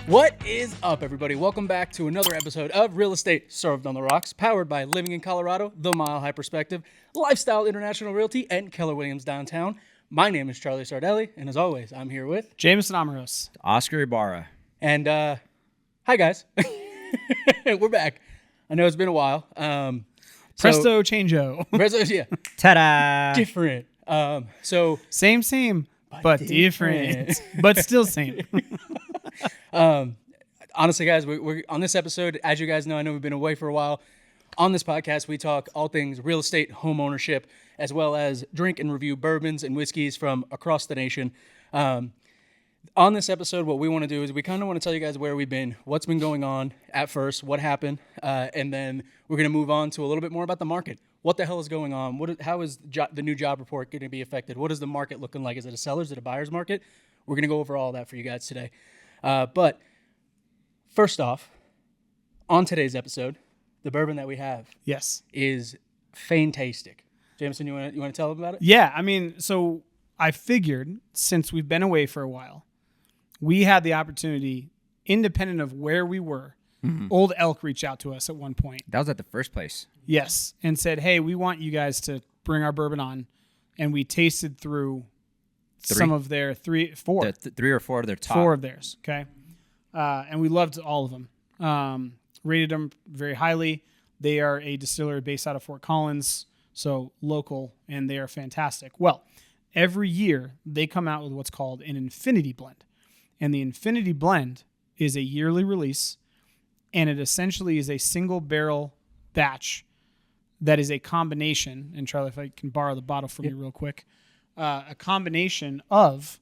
What is up, everybody? Welcome back to another episode of Real Estate Served on the Rocks, powered by Living in Colorado, The Mile High Perspective, Lifestyle International Realty, and Keller Williams Downtown. My name is Charlie Sardelli, and as always, I'm here with Jameson Amaros, Oscar Ibarra. And hi, guys. We're back. I know it's been a while. Presto Changeo. Yeah. Ta-da! Different. Same, but different. But still same. Honestly, guys, we're on this episode. As you guys know, I know we've been away for a while. On this podcast, we talk all things real estate, home ownership, as well as drink and review bourbons and whiskeys from across the nation. On this episode, what we want to do is we kind of want to tell you guys where we've been, what's been going on at first, what happened, and then we're going to move on to a little bit more about the market. What the hell is going on? How is the new job report going to be affected? What is the market looking like? Is it a seller's? Is it a buyer's market? We're going to go over all that for you guys today. But first off, on today's episode, the bourbon that we have is fantastic. Jameson, you want to tell them about it? Yeah, I mean, so I figured since we've been away for a while, we had the opportunity, independent of where we were. Old Elk reached out to us at one point. That was at the first place. Yes, and said, hey, we want you guys to bring our bourbon on. And we tasted through some of their three or four of their top. Four of theirs, okay? And we loved all of them. Rated them very highly. They are a distillery based out of Fort Collins, so local, and they are fantastic. Well, every year they come out with what's called an Infinity Blend. And the Infinity Blend is a yearly release, and it essentially is a single barrel batch that is a combination, and Charlie, if I can borrow the bottle from you real quick, a combination of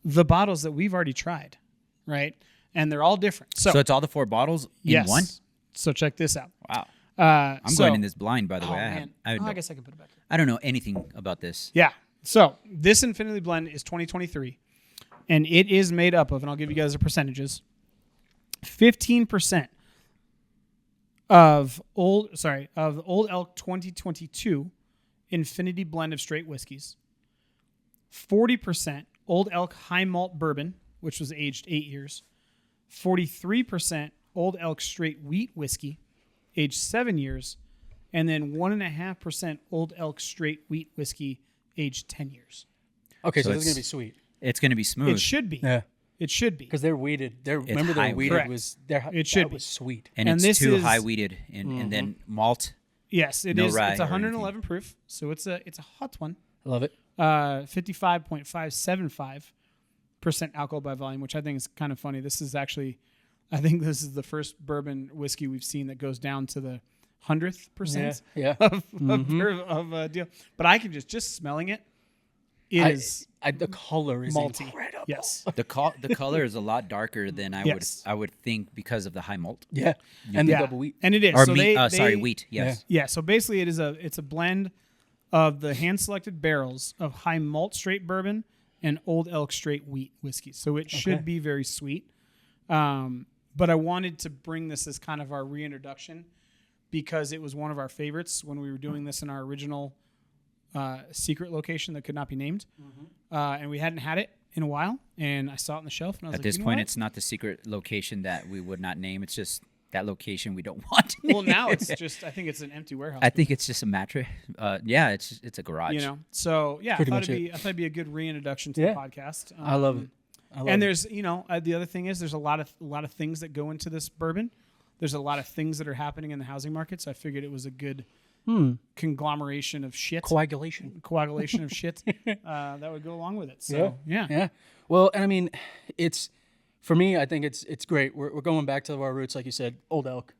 the bottles that we've already tried, right? And they're all different. So it's all the four bottles in one? So check this out. Wow. I'm going in this blind, by the way. I guess I can put it back here. I don't know anything about this. Yeah. So this Infinity Blend is 2023, and it is made up of, and I'll give you guys the percentages, 15% of Old Elk 2022 Infinity Blend of straight whiskeys, 40% Old Elk High Malt Bourbon, which was aged 8 years, 43% Old Elk Straight Wheat Whiskey, aged 7 years, and then 1.5% Old Elk Straight Wheat Whiskey, aged 10 years. Okay, so this is going to be sweet. It's going to be smooth. It should be. Yeah. It should be. Because they're weeded. Remember they're weeded. It was sweet. And it's too high weeded. And then malt. Yes, it is. It's 111 proof, so it's a hot one. I love it. 55.575% alcohol by volume, which I think is kind of funny. This is actually, I think this is the first bourbon whiskey we've seen that goes down to the 100th percent of deal. But I can just smelling it. The color is malty. Incredible. Yes, the color is a lot darker than I would think because of the high malt. Yeah, and the double wheat, and it is. Or so wheat. Yes. Yeah. So basically, it's a blend of the hand selected barrels of high malt straight bourbon and Old Elk straight wheat whiskey. So it should be very sweet. But I wanted to bring this as kind of our reintroduction because it was one of our favorites when we were doing this in our original secret location that could not be named. And we hadn't had it in a while, and I saw it on the shelf, and I was At this point, it's not the secret location that we would not name. It's just that location we don't want. Well, now it's just, I think it's an empty warehouse. I think it's just a mattress. It's a garage. You know, so yeah, I thought it'd be a good reintroduction to the podcast. I love it. There's, the other thing is there's a lot of things that go into this bourbon. There's a lot of things that are happening in the housing market, so I figured it was a good conglomeration of shit. Coagulation of shit that would go along with it. So, yeah. Well, and I mean, for me, I think it's great. We're going back to our roots, like you said, Old Elk,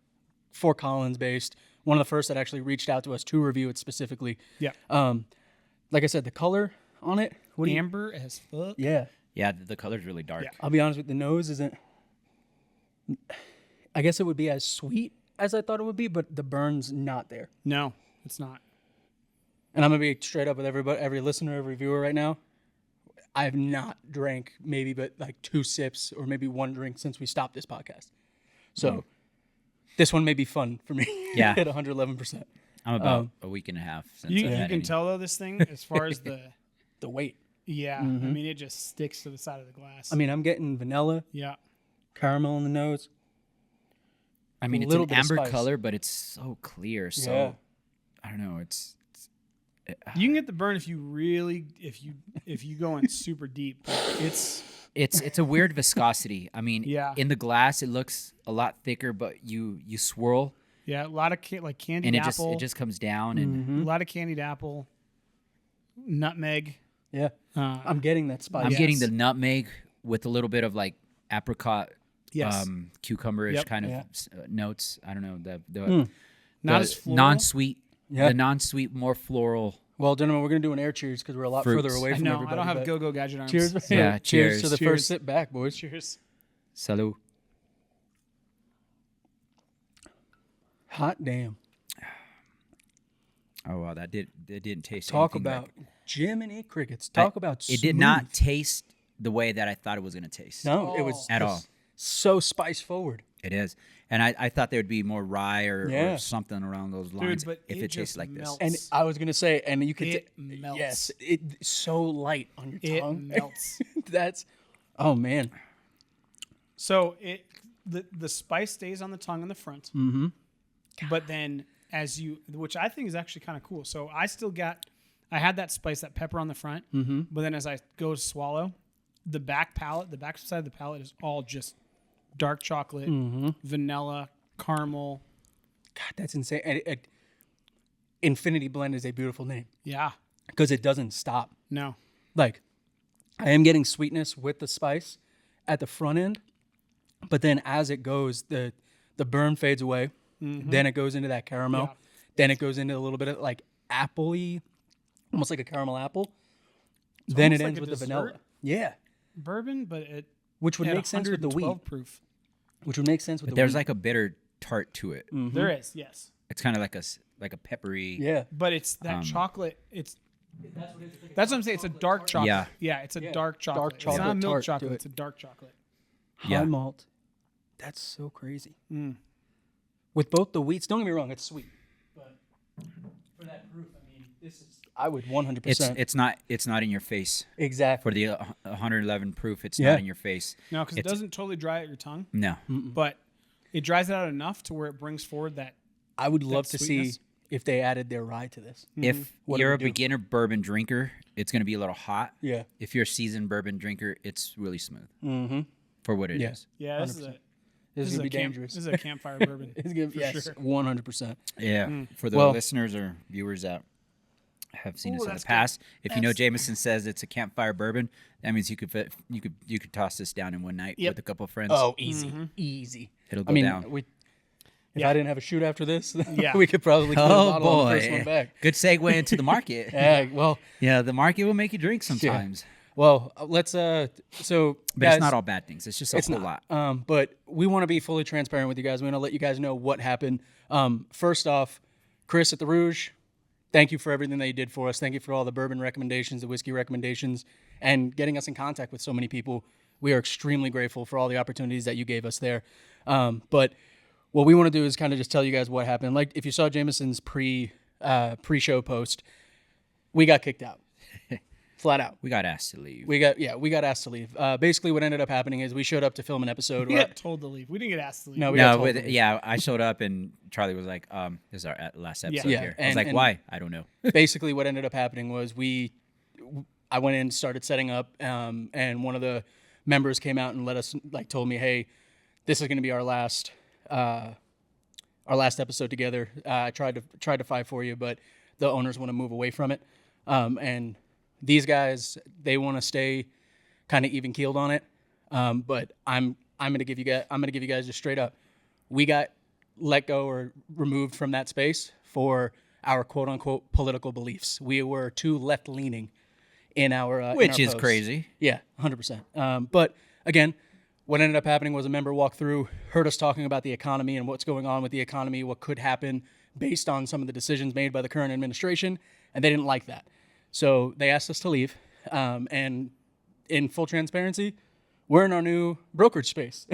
Fort Collins based. One of the first that actually reached out to us to review it specifically. Yeah. Like I said, the color on it. Amber as fuck. Yeah. Yeah, the color's really dark. Yeah. I'll be honest with you, the nose isn't. I guess it would be as sweet as I thought it would be, but the burn's not there. No, it's not. And I'm going to be straight up with every listener, every viewer right now. I have not drank maybe but like 2 sips or maybe 1 drink since we stopped this podcast. So this one may be fun for me. Yeah. At 111%. I'm about a week and a half since you can tell, though, this thing, as far as the weight. Yeah. I mean, it just sticks to the side of the glass. I mean, I'm getting vanilla. Yeah. Caramel in the nose. I mean, A it's little an bit of amber spice. color, but it's so clear. So Yeah. I don't know. You can get the burn if you really if you go in super deep. It's a weird viscosity. I mean, Yeah. in the glass it looks a lot thicker, but you swirl Yeah, a lot of like candied and apple. it just comes down and a lot of candied apple, nutmeg. Yeah. I'm getting that spice. I'm Yes. getting the nutmeg with a little bit of like apricot, Yes. cucumber-ish Yep. kind of Yeah. notes. I don't know Not the as floral. non-sweet, Yeah. the non-sweet, more floral. Well, gentlemen, we're going to do an air cheers because we're a lot Fruits. further away I from know. everybody. I don't have but go-go gadget arms. Cheers. Yeah, Cheers to the cheers. first sip back, boys. Cheers. Salud. Hot damn. Oh wow, that didn't taste. Talk anything about like- Jiminy Crickets. Talk about It did smooth. not taste the way that I thought it was gonna taste. No, it was At all. so spice forward. It is, and I thought there would be more rye or Yeah. something around those lines. but if it it tastes just like melts. And I was gonna say, and you could It ta- melts. yes, it's so light on your It tongue. melts. That's oh man. So the spice stays on the tongue in the front. Mm-hmm. But then as you, which I think is actually kind of cool. So I had that spice, that pepper on the front. Mm-hmm. But then as I go to swallow, the back side of the palate is all just dark chocolate, vanilla, caramel. God, that's insane. And Infinity Blend is a beautiful name Yeah. because it doesn't stop. No. Like, I am getting sweetness with the spice at the front end, but then as it goes, the burn fades away. Then it goes into that caramel. Yeah. Then it goes into a little bit of like appley, almost like a caramel apple. Then it almost like ends a with the vanilla. dessert. Yeah, Bourbon, but it which would at make sense with the wheat. 112 proof. Which would make sense with But the there's wheat. like a bitter tart to it. There is, yes. It's kind of like a peppery. yeah. But it's that chocolate. That's what I'm saying. It's a dark chocolate. Yeah. Yeah, it's a dark chocolate. It's chocolate not a milk tart to chocolate. it. It's a dark chocolate. High Yeah. malt. That's so crazy. With both the wheats, don't get me wrong, it's sweet. But for that proof, I mean, this is. I would 100%. It's not in your face exactly. for the 111 proof. It's Yeah. not in your face. No, because it It's- doesn't totally dry out your tongue, No. but it dries it out enough to where it brings forward that. I would love to sweetness. see if they added their rye to this. If What do you're we a do? beginner bourbon drinker, it's going to be a little hot. Yeah. If you're a seasoned bourbon drinker, it's really smooth for what it is. Yeah. Yeah, this is a This is a gonna be camp- dangerous. This is a campfire bourbon. It's gonna be for sure. 100%. Yeah. For the Well- listeners or viewers that have seen Ooh, us in the that's good. past, if you know That's- Jameson says it's a campfire bourbon, that means you could toss this down in one night Yep. with a couple of friends. Oh, easy, easy. It'll go I mean, down. if I didn't have a shoot after this, Yeah. we could probably close Oh the bottle on the boy, first one back. good segue into the market. Yeah, well, Yeah, the market will make you drink sometimes, let's but guys, it's not all bad things. It's just a whole lot. But we want to be fully transparent with you guys. We want to let you guys know what happened. First off, Chris at the Rouge, thank you for everything that you did for us. Thank you for all the bourbon recommendations, the whiskey recommendations, and getting us in contact with so many people. We are extremely grateful for all the opportunities that you gave us there. But what we want to do is kind of just tell you guys what happened. Like if you saw Jameson's pre-show post, we got kicked out. Flat out. We got asked to leave. We got asked to leave. Basically, what ended up happening is we showed up to film an episode. We where- got told to leave. We didn't get asked to leave. No, we got No, told to leave. yeah, I showed up and Charlie was like, "This is our last episode Yeah, here." I was and- like, and- "Why? I don't know." Basically, what ended up happening was I went in, started setting up, and one of the members came out and told me, "Hey, this is going to be our last episode together. I tried to fight for you, but the owners want to move away from it, and these guys, they want to stay kind of even keeled on it. But I'm gonna give you guys just straight up. We got let go or removed from that space for our quote unquote political beliefs. We were too left leaning in our Which in our is posts. crazy. Yeah, 100%. But again, what ended up happening was a member walked through, heard us talking about the economy and what's going on with the economy, what could happen based on some of the decisions made by the current administration, and they didn't like that. So they asked us to leave. And in full transparency, we're in our new brokerage space.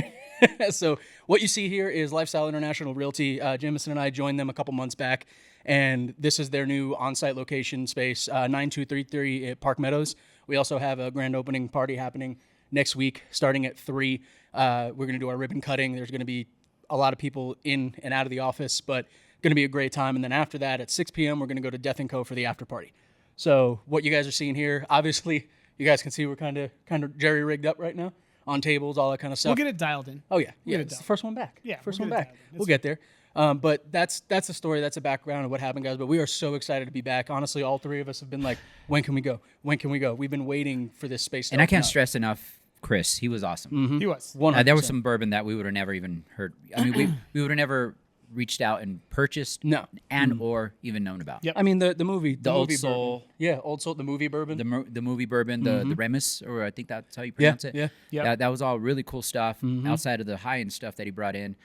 So what you see here is LaSalle International Realty. Jameson and I joined them a couple months back, and this is their new on-site location space, 9233 at Park Meadows. We also have a grand opening party happening next week, starting at 3. We're going to do our ribbon cutting. There's going to be a lot of people in and out of the office, but going to be a great time. And then after that, at 6 p.m., we're going to go to Death & Co. for the after party. So what you guys are seeing here, obviously, you guys can see we're kind of jerry rigged up right now on tables, all that kind of stuff. We'll get it dialed in. Oh, yeah. We'll get it It's the dialed. first one back. Yeah, first we'll one get it back. dialed in. We'll get there. But that's the story. That's the background of what happened, guys. But we are so excited to be back. Honestly, all three of us have been like, when can we go? When can we go? We've been waiting for this space to And I open can't up. stress enough, Chris. He was awesome. He was. 100%. There was some bourbon that we would have never even heard. I mean, we would have never reached out and purchased No. and or even known about. Yep. I mean, the movie. The Old movie Soul. bourbon. Yeah, Old Soul, the movie bourbon. The movie bourbon, the Remus, or I think that's how you pronounce it. yeah. Yep. That was all really cool stuff outside of the high-end stuff that he brought in.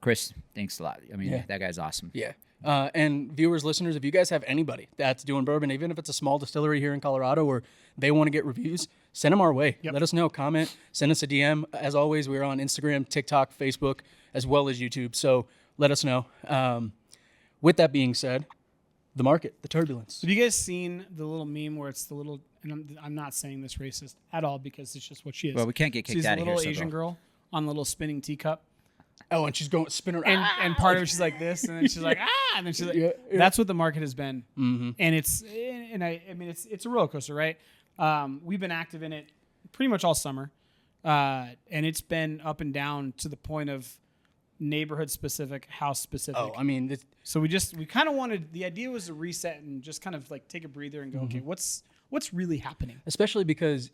Chris, thanks a lot. I mean, Yeah. that guy's awesome. Yeah. And viewers, listeners, if you guys have anybody that's doing bourbon, even if it's a small distillery here in Colorado or they want to get reviews, send them our way. Yep. Let us know. Comment. Send us a DM. As always, we're on Instagram, TikTok, Facebook, as well as YouTube. So let us know. With that being said, the market, the turbulence. Have you guys seen the little meme where it's the little, and I'm not saying this racist at all because it's just what she is. Well, we can't get kicked She's out a of here. little so Asian go. girl on the little spinning teacup. Oh, and she's going spinning And, around. and part of it, she's like this, and then she's like, and then she's like, Yeah. that's what the market has been. And I mean, it's a roller coaster, right? We've been active in it pretty much all summer. And it's been up and down to the point of neighborhood specific, house specific. Oh, I mean, So we kind of wanted, the idea was to reset and just kind of like take a breather and go, okay, what's really happening? especially because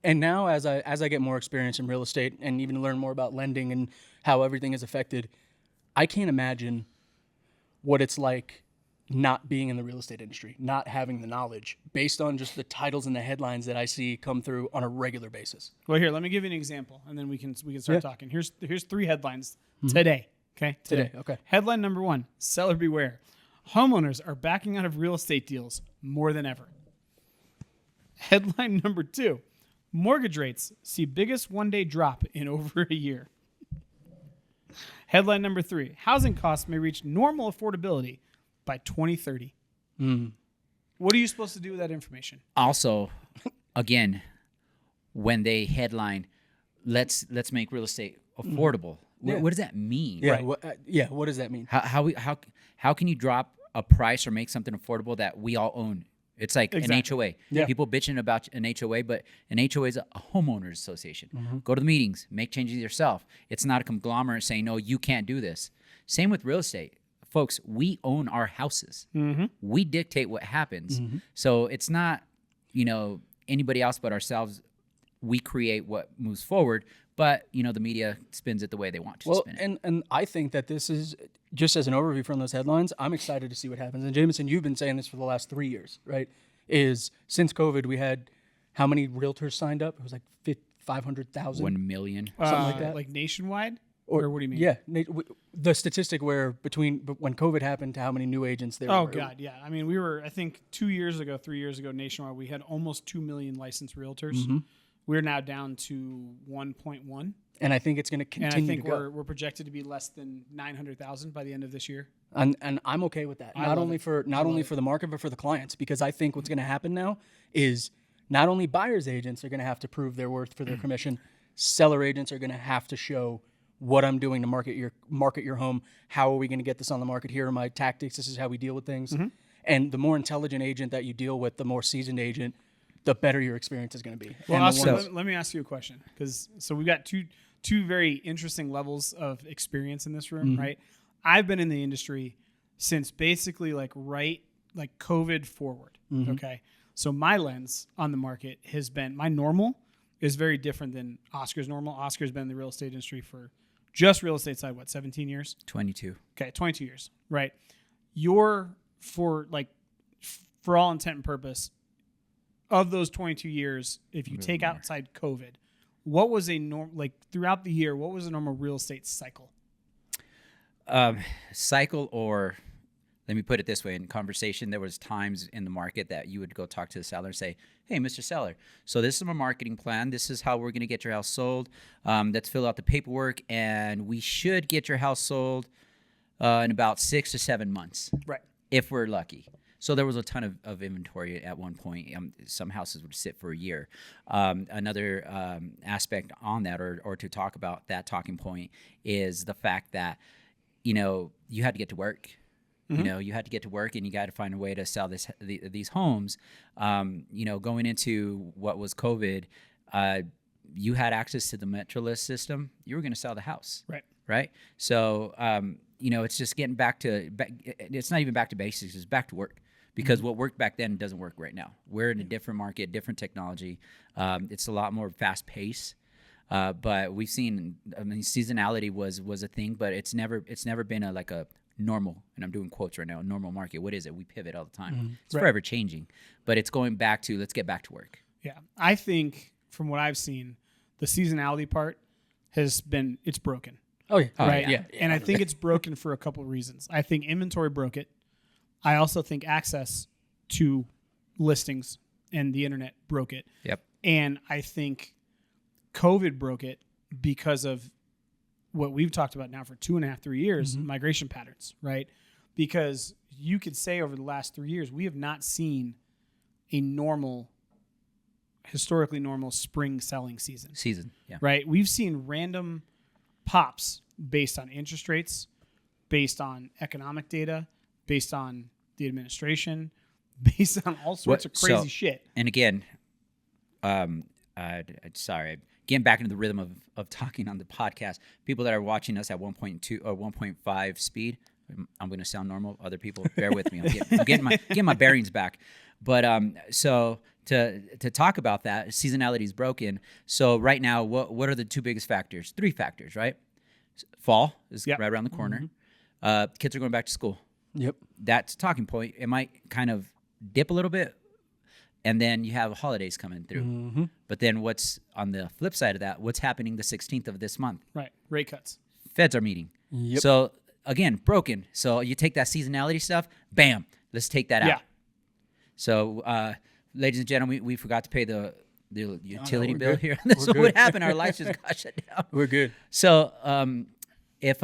and now as I get more experience in real estate and even learn more about lending and how everything is affected, I can't imagine what it's like not being in the real estate industry, not having the knowledge based on just the titles and the headlines that I see come through on a regular basis. Well, here, let me give you an example, and then we can start talking. Here's 3 headlines today. Okay, Today, okay. Headline number 1: Seller beware. Homeowners are backing out of real estate deals more than ever. Headline number 2: Mortgage rates see biggest one-day drop in over a year. Headline number 3: Housing costs may reach normal affordability by 2030. What are you supposed to do with that information? Also, again, when they headline, let's make real estate affordable. Yeah. What does that mean? Yeah, what does that mean? How can you drop a price or make something affordable that we all own? It's like an HOA. Yeah. People bitching about an HOA, but an HOA is a homeowners association. Go to the meetings, make changes yourself. It's not a conglomerate saying, no, you can't do this. Same with real estate. Folks, we own our houses. We dictate what happens. So it's not, anybody else but ourselves. We create what moves forward, but the media spins it the way they want to spin it. And I think that this is just as an overview from those headlines. I'm excited to see what happens. And Jameson, you've been saying this for the last 3 years, right? Is since COVID, we had how many realtors signed up? It was like 500,000. 1 million. Something like that. Like nationwide? Or what do you mean? Yeah, the statistic where when COVID happened to how many new agents there were. Oh, God, yeah. I mean, we were, I think, 3 years ago, nationwide, we had almost 2 million licensed realtors. We're now down to 1.1. And I think it's going to And continue I think to go. we're projected to be less than 900,000 by the end of this year. And I'm okay with that. Not only for the market, but for the clients, because I think what's going to happen now is not only buyers agents are going to have to prove their worth for their commission, seller agents are going to have to show what I'm doing to market your home. How are we going to get this on the market? Here are my tactics. This is how we deal with things. And the more intelligent agent that you deal with, the more seasoned agent, the better your experience is going to be. Well, And the Oscar, ones- let me ask you a question, because we've got two very interesting levels of experience in this room, right? I've been in the industry since basically like COVID forward. Okay, so my lens on the market has been, my normal is very different than Oscar's normal. Oscar's been in the real estate industry for just real estate side, 17 years? 22. Okay, 22 years, right? You're for all intent and purpose, of those 22 years, if you take outside COVID, what was throughout the year, what was a normal real estate cycle? Cycle, or let me put it this way, in conversation, there was times in the market that you would go talk to the seller and say, hey, Mr. Seller, so this is my marketing plan. This is how we're going to get your house sold. Let's fill out the paperwork, and we should get your house sold in about 6 to 7 months. Right. If we're lucky. So there was a ton of inventory at one point. Some houses would sit for a year. Another aspect on that, or to talk about that talking point, is the fact that, you had to get to work. You had to get to work, and you got to find a way to sell these homes. Going into what was COVID, you had access to the MetroList system. You were going to sell the house, right? So, it's just getting back to. It's not even back to basics; it's back to work. Because what worked back then doesn't work right now. We're in a different market, different technology. It's a lot more fast paced. But we've seen. Seasonality was a thing, but it's never been a normal, and I'm doing quotes right now, normal market. What is it? We pivot all the time. It's forever changing, but it's going back to, let's get back to work. Yeah. I think from what I've seen, the seasonality part it's broken. Oh, yeah. Right. Yeah. And I think it's broken for a couple of reasons. I think inventory broke it. I also think access to listings and the internet broke it. Yep. And I think COVID broke it because of what we've talked about now for 2.5, 3 years, migration patterns, right? Because you could say over the last 3 years, we have not seen a historically normal spring selling season. Yeah. Right? We've seen random pops based on interest rates, based on economic data, based on the administration, based on all sorts of crazy shit. And again, sorry, getting back into the rhythm of talking on the podcast, people that are watching us at 1.2 or 1.5 speed, I'm going to sound normal. Other people, bear with me. I'm getting my bearings back. But so to talk about that, seasonality is broken. So right now, what are the two biggest factors? 3 factors, right? Fall is right around the corner. Kids are going back to school. Yep. That's a talking point. It might kind of dip a little bit. And then you have holidays coming through. But then what's on the flip side of that? What's happening the 16th of this month? Right. Rate cuts. Feds are meeting. Yep. So again, broken. So you take that seasonality stuff, bam, let's take that out. So ladies and gentlemen, we forgot to pay the utility bill good. here. So what happened? Our lights just got shut down. We're good. So if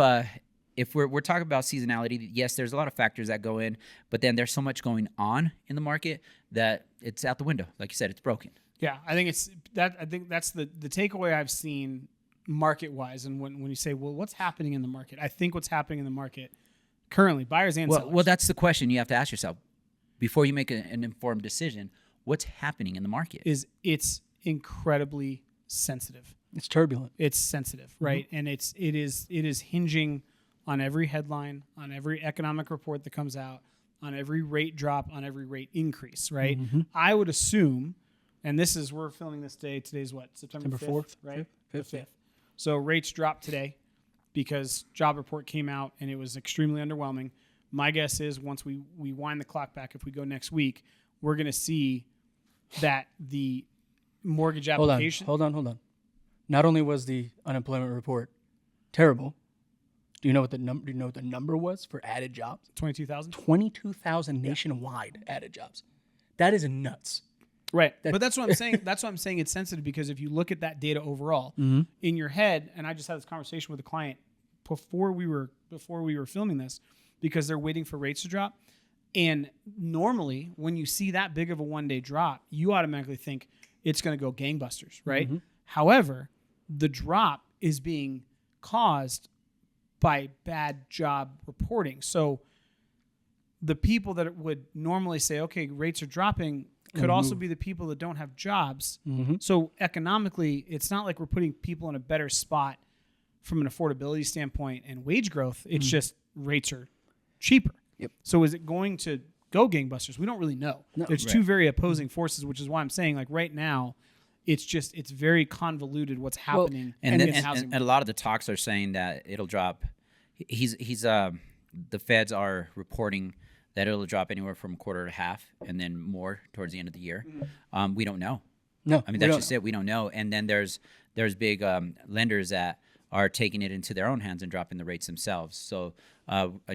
we're talking about seasonality, yes, there's a lot of factors that go in, but then there's so much going on in the market that it's out the window. Like you said, it's broken. Yeah, I think that's the takeaway I've seen market wise. And when you say, well, what's happening in the market? I think what's happening in the market currently, buyers and sellers. Well, that's the question you have to ask yourself before you make an informed decision. What's happening in the market? It's incredibly sensitive. It's turbulent. It's sensitive, right? And it is hinging on every headline, on every economic report that comes out, on every rate drop, on every rate increase, right? I would assume, and we're filming this day. Today's what? September 4th, right? 5th. So rates dropped today because job report came out and it was extremely underwhelming. My guess is once we wind the clock back, if we go next week, we're going to see that the mortgage application. Hold on. Not only was the unemployment report terrible, do you know what the number was for added jobs? 22,000. 22,000 nationwide added jobs. That is nuts. Right. But that's what I'm saying. That's what I'm saying. It's sensitive because if you look at that data overall in your head, and I just had this conversation with a client before we were filming this, because they're waiting for rates to drop. And normally when you see that big of a one-day drop, you automatically think it's going to go gangbusters, right? However, the drop is being caused by bad job reporting. So the people that would normally say, okay, rates are dropping, could also be the people that don't have jobs. So economically, it's not like we're putting people in a better spot from an affordability standpoint and wage growth. It's just rates are cheaper. Yep. So is it going to go gangbusters? We don't really know. No. There's two very opposing forces, which is why I'm saying, like, right now, it's very convoluted what's happening. And in the housing a lot of the talks are saying that it'll drop. The feds are reporting that it'll drop anywhere from 1/4 to 1/2 and then more towards the end of the year. We don't know. No, I mean, that's just it. We don't know. And then there's big lenders that are taking it into their own hands and dropping the rates themselves. So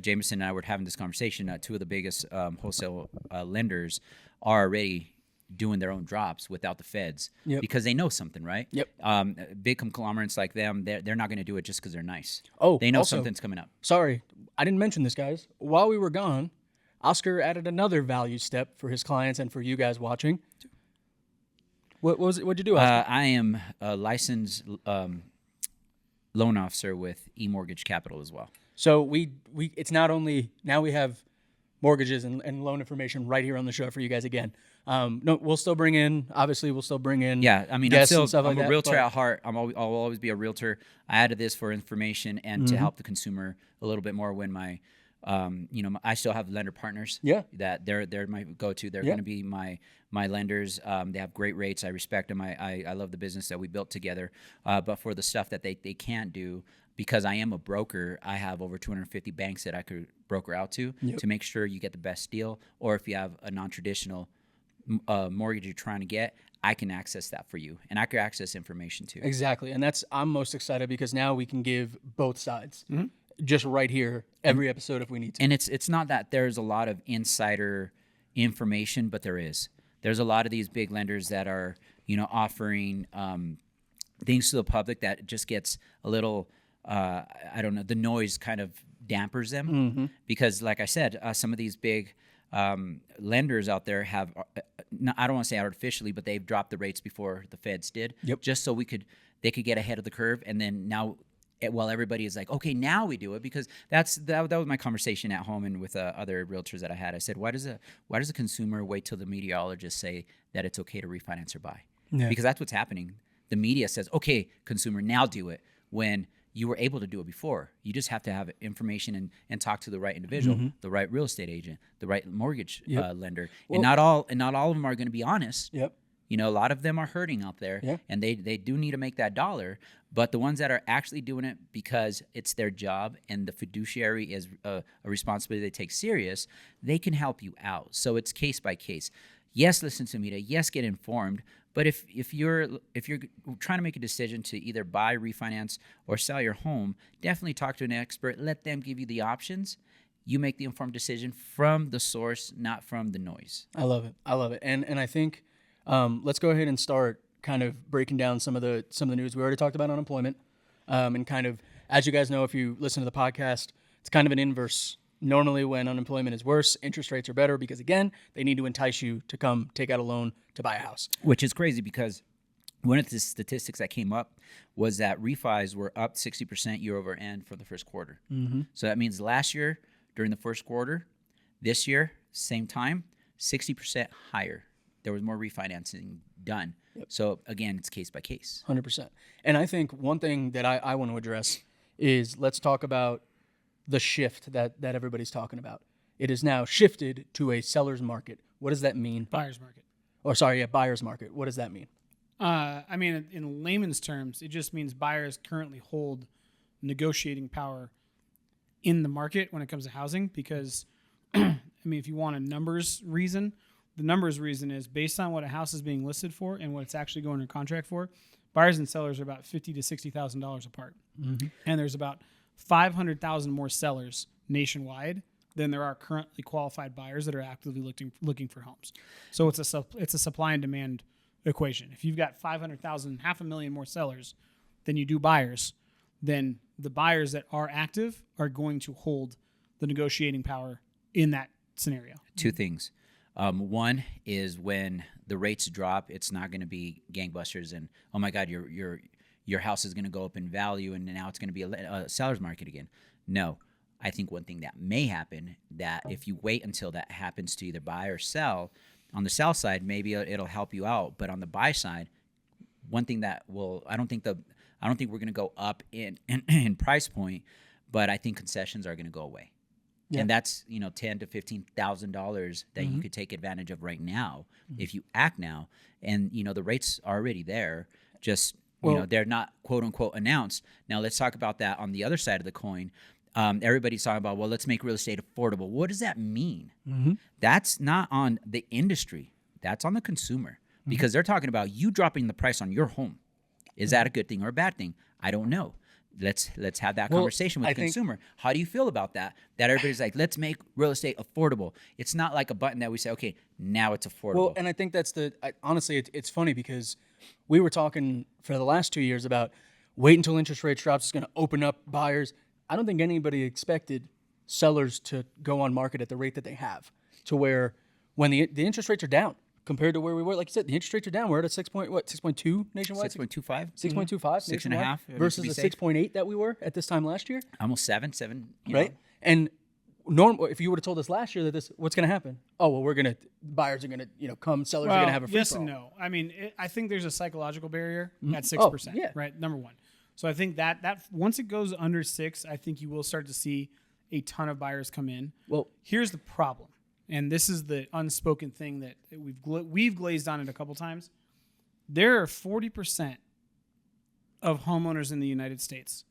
Jameson and I were having this conversation. 2 of the biggest wholesale lenders are already doing their own drops without the feds because they know something, right? Big conglomerates like them, they're not going to do it just because they're nice. Oh, they know also, something's coming up. Sorry, I didn't mention this, guys. While we were gone, Oscar added another value step for his clients and for you guys watching. What was it? What'd you do, Oscar? I am a licensed loan officer with eMortgage Capital as well. So we it's not only now we have mortgages and loan information right here on the show for you guys again. No, we'll still bring in, obviously we'll still bring in Yeah, I mean, guests and stuff I'm like a that, realtor but- at heart. I'll always be a realtor. I added this for information and to help the consumer a little bit more when my, I still have lender partners. Yeah. That they're my go-to. They're Yeah. going to be my lenders. They have great rates. I respect them. I love the business that we built together. But for the stuff that they can't do, because I am a broker, I have over 250 banks that I could broker out to make sure you get the best deal. Or if you have a non-traditional mortgage you're trying to get, I can access that for you, and I can access information too. Exactly. And I'm most excited because now we can give both sides just right here every episode if we need to. And it's not that there's a lot of insider information, but there's a lot of these big lenders that are offering things to the public that just gets a little I don't know, the noise kind of dampers them because, like I said, some of these big lenders out there have, I don't want to say artificially, but they've dropped the rates before the Feds did, just so they could get ahead of the curve. And then now, while everybody is like, okay, now we do it, because that was my conversation at home and with other realtors that I had. I said, why does a consumer wait till the meteorologists say that it's okay to refinance or buy? Yeah. Because that's what's happening. The media says, okay, consumer, now do it, when you were able to do it before. You just have to have information and talk to the right individual, the right real estate agent, the right mortgage lender. Well, and not all of them are going to be honest. Yep. A lot of them are hurting out there, and they do need to make that dollar. But the ones that are actually doing it because it's their job and the fiduciary is a responsibility they take serious, they can help you out. So it's case by case. Yes, listen to media. Yes, get informed. But if you're trying to make a decision to either buy, refinance, or sell your home, definitely talk to an expert. Let them give you the options. You make the informed decision from the source, not from the noise. I love it. And I think let's go ahead and start kind of breaking down some of the news. We already talked about unemployment, and kind of, as you guys know, if you listen to the podcast, it's kind of an inverse. Normally when unemployment is worse, interest rates are better because, again, they need to entice you to come take out a loan to buy a house. Which is crazy because one of the statistics that came up was that refis were up 60% year over end for the first quarter. So that means last year during the first quarter, this year, same time, 60% higher. There was more refinancing done. So again, it's case by case. 100%. And I think one thing that I want to address is, let's talk about the shift that everybody's talking about. It is now shifted to a seller's market. What does that mean? Buyer's market. Buyer's market. What does that mean? I mean, in layman's terms, it just means buyers currently hold negotiating power in the market when it comes to housing. Because, I mean, if you want a numbers reason, the numbers reason is based on what a house is being listed for and what it's actually going to contract for. Buyers and sellers are about $50,000 to $60,000 apart, and there's about 500,000 more sellers nationwide than there are currently qualified buyers that are actively looking for homes. So it's a supply and demand equation. If you've got 500,000, 500,000 more sellers than you do buyers, then the buyers that are active are going to hold the negotiating power in that scenario. Two things. One is when the rates drop, it's not going to be gangbusters and, oh my God, your house is going to go up in value and now it's going to be a seller's market again. No, I think one thing that may happen, that if you wait until that happens to either buy or sell, on the sell side, maybe it'll help you out. But on the buy side, one thing that I don't think we're going to go up in price point, but I think concessions are going to go away. Yeah. And that's, $10,000 to $15,000 that you could take advantage of right now if you act now. And, the rates are already there. Just, they're not quote unquote announced. Now let's talk about that on the other side of the coin. Everybody's talking about, well, let's make real estate affordable. What does that mean? That's not on the industry. That's on the consumer, because they're talking about you dropping the price on your home. Is that a good thing or a bad thing? I don't know. Let's have that conversation with the consumer. How do you feel about that? That everybody's like, let's make real estate affordable. It's not like a button that we say, okay, now it's affordable. Well, and I think that's honestly, it's funny because we were talking for the last 2 years about wait until interest rates drops, it's going to open up buyers. I don't think anybody expected sellers to go on market at the rate that they have, to where when the interest rates are down compared to where we were, like you said, the interest rates are down. We're at a 6.2 nationwide, 6.25, 6.25, 6.5, versus the 6.8 that we were at this time last year, almost seven. right? And if you would have told us last year that what's going to happen? Oh well, buyers are gonna come, sellers are gonna have a free yes for and all. no. I mean, I think there's a psychological barrier at 6%. Oh, yeah. Right, number one. So I think that once it goes under 6, I think you will start to see a ton of buyers come in. Well, here's the problem, and this is the unspoken thing that we've glazed on it a couple times. There are 40% of homeowners in the United States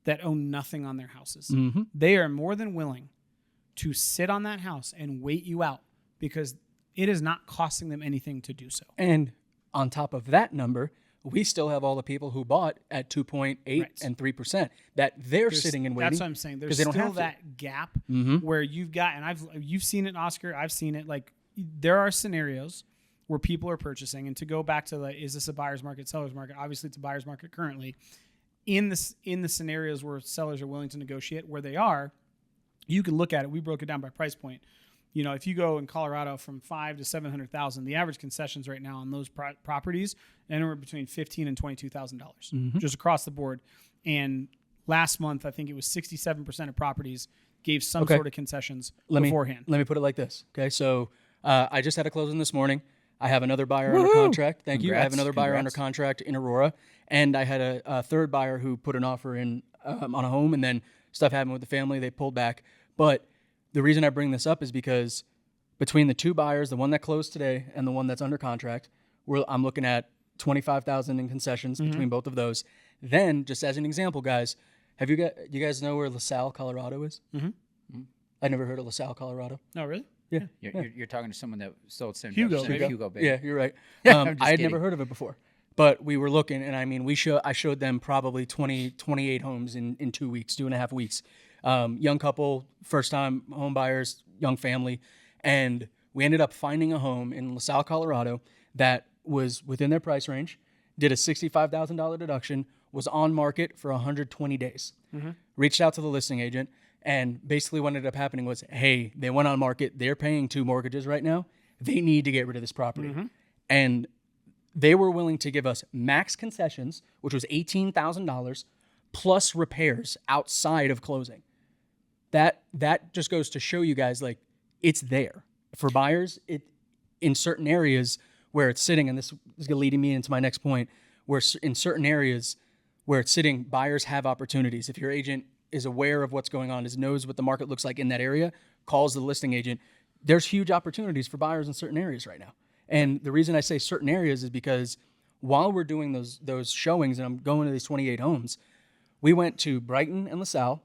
that own nothing on their houses. Mm-hmm. They are more than willing to sit on that house and wait you out because it is not costing them anything to do so. And on top of that number, we still have all the people who bought at 2.8 and 3% that they're sitting and waiting. That's what I'm saying. There's they don't still have to. that gap Mm-hmm. where you've got, and you've seen it, Oscar. I've seen it. Like there are scenarios where people are purchasing, and to go back to is this a buyer's market, seller's market? Obviously, it's a buyer's market currently. In the scenarios where sellers are willing to negotiate, where they are, you can look at it. We broke it down by price point. If you go in Colorado from $500,000 to $700,000, the average concessions right now on those properties anywhere between $15,000 and $22,000 just across the board. And last month, I think it was 67% of properties gave some sort of concessions beforehand. Let me put it like this. Okay, so I just had a closing this morning. I have another buyer under contract. Thank you. I have another buyer under contract in Aurora, and I had a third buyer who put an offer in on a home, and then stuff happened with the family. They pulled back, but the reason I bring this up is because between the two buyers, the one that closed today and the one that's under contract, I'm looking at $25,000 in concessions between both of those. Then, just as an example, guys, you guys know where LaSalle, Colorado is? Mm-hmm. I never heard of LaSalle, Colorado. No, really? Yeah. You're talking to someone that sold Hugo, baby. Yeah, you're right. I'm just I had kidding. never heard of it before, but we were looking, and I mean, I showed them probably 28 homes in 2 weeks, 2.5 weeks. Young couple, first time home buyers, young family. And we ended up finding a home in LaSalle, Colorado that was within their price range, did a $65,000 deduction, was on market for 120 days. Reached out to the listing agent, and basically what ended up happening was, hey, they went on market. They're paying 2 mortgages right now. They need to get rid of this property. And they were willing to give us max concessions, which was $18,000 plus repairs outside of closing. That just goes to show you guys, like, it's there for buyers. It in certain areas where it's sitting, and this is leading me into my next point, where in certain areas where it's sitting, buyers have opportunities. If your agent is aware of what's going on, knows what the market looks like in that area, calls the listing agent, there's huge opportunities for buyers in certain areas right now. And the reason I say certain areas is because while we're doing those showings, and I'm going to these 28 homes, we went to Brighton and LaSalle,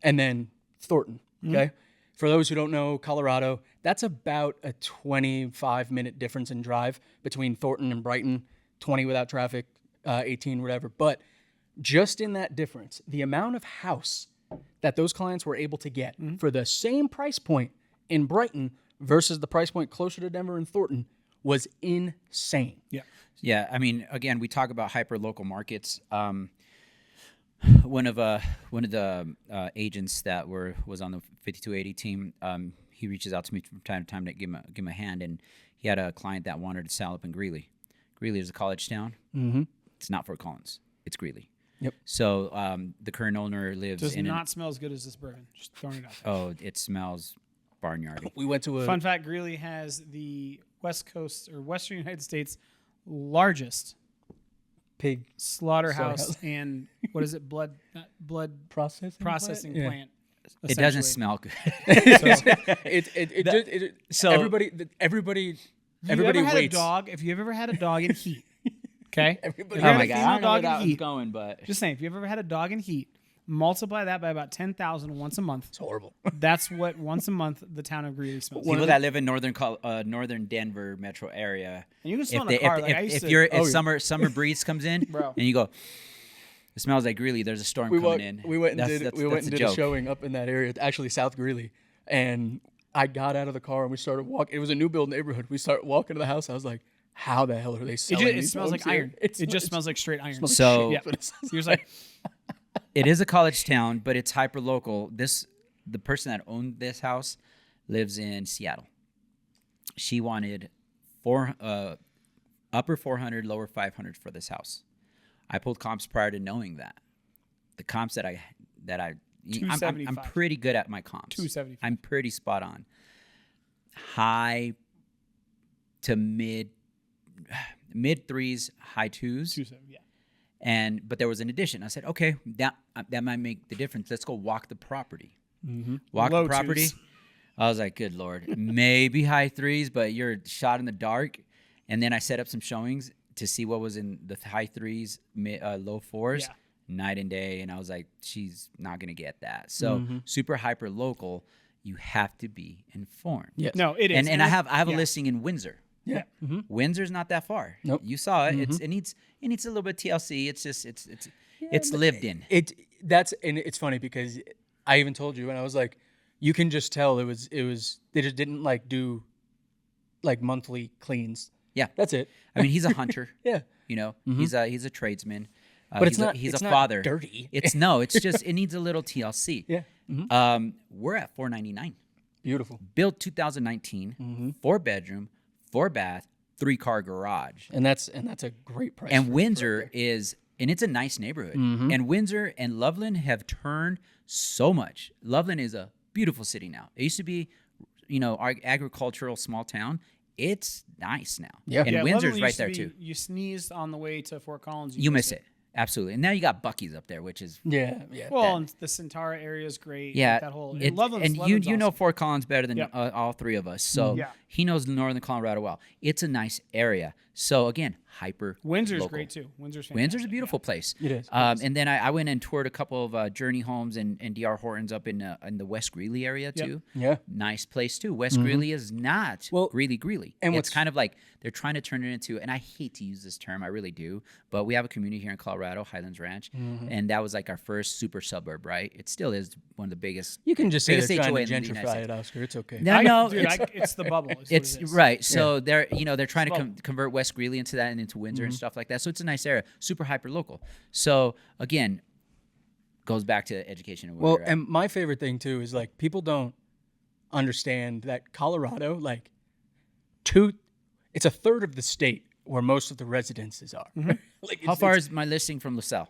and then Thornton. Okay. For those who don't know Colorado, that's about a 25-minute difference in drive between Thornton and Brighton, 20 without traffic, 18, whatever. But just in that difference, the amount of house that those clients were able to get for the same price point in Brighton versus the price point closer to Denver and Thornton was insane. Yeah. Yeah. I mean, again, we talk about hyper local markets. One of the agents that was on the 5280 team, he reaches out to me from time to time to give him a hand, and he had a client that wanted to sell up in Greeley. Greeley is a college town. Mm-hmm. It's not Fort Collins. It's Greeley. Yep. So the current owner lives Does in not smell as good as this bourbon. Just throwing it out there. Oh, it smells barnyardy. We went to Fun fact: Greeley has the West Coast or Western United States largest pig slaughterhouse and what is it? Blood processing plant. Yeah. It doesn't smell good. So everybody waits. If you've ever had a dog in heat, okay? Everybody- If you Oh had my a god, female I don't know where dog that in was heat, going, but just saying, if you've ever had a dog in heat, multiply that by about 10,000 once a month. It's horrible. That's what once a month the town of Greeley smells. people that live in northern Denver metro area, And you can smell if in the they, car. if, Like, I if, used if to, you're summer breeze comes in Bro. and you go, it smells like Greeley. There's a storm We coming went, in. we went and That's- did, that's- we went that's and a did a joke. showing up in that area, actually South Greeley. And I got out of the car and we started walking. It was a new build neighborhood. We started walking to the house. I was like, how the hell are they selling it these smells homes like here? iron. It just smells like straight iron. smells So- like Yeah. shit. He was like, It is a college town, but it's hyper local. the person that owned this house lives in Seattle. She wanted upper 400, lower 500 for this house. I pulled comps prior to knowing that. The comps that I'm 275. pretty good at my comps. 275. I'm pretty spot on. High to mid threes, high twos. 270, yeah. But there was an addition. I said, okay, that might make the difference. Let's go walk the property. Walk Low the property. twos. I was like, good Lord, maybe high threes, but you're shot in the dark. And then I set up some showings to see what was in the high threes, low fours, Yeah. night and day. And I was like, she's not going to get that. So super hyper local, you have to be informed. Yes. No, it is. And I have a yeah. listing in Windsor. Yeah. Windsor's not that far. Nope. You saw it. It needs a little bit of TLC. It's just it's lived in. It's funny because I even told you, and I was like, you can just tell it was they just didn't like do like monthly cleans. Yeah. That's it. I mean, he's a hunter. Yeah. You know, he's a tradesman. But it's not he's it's a not father. dirty. It's just it needs a little TLC. Yeah. We're at $499. Beautiful. Built 2019, 4-bedroom, 4-bath, 3-car garage. And that's a great price. And for- Windsor is, and it's a nice neighborhood. And Windsor and Loveland have turned so much. Loveland is a beautiful city now. It used to be, our agricultural small town. It's nice now. Yeah. And Yeah, Windsor's Loveland right used to there be- too. You sneezed on the way to Fort Collins. You miss it. Absolutely. And now you got Buc-ee's up there, which is Yeah. Well, and the Centaura area is great. yeah. Like that whole it- Loveland's, and Loveland's you know awesome. Fort Collins better than Yep. all three of us. So Yeah. he knows northern Colorado well. It's a nice area. So again, hyper Windsor's local. great too. Windsor's fantastic. Windsor's a beautiful place. It is. And then I went and toured a couple of Journey Homes and DR Hortons up in the West Greeley area too. Yeah. Nice place too. West Greeley is not Well, Greeley. and It's what's- kind of like they're trying to turn it into, and I hate to use this term, I really do, but we have a community here in Colorado, Highlands Ranch, and that was like our first super suburb, right? It still is one of the biggest. You can just say biggest they're trying HOA to in the United gentrify States. it, Oscar. It's okay. No, Dude, it's, it's the bubble. Is it's what it is. right. So they're trying to Well- convert West Greeley into that and into Windsor and stuff like that. So it's a nice area, super hyper local. So again, goes back to education. And where Well, we're at. and my favorite thing too is like people don't understand that Colorado, like, it's a third of the state where most of the residences are. Like, how far is my listing from LaSalle?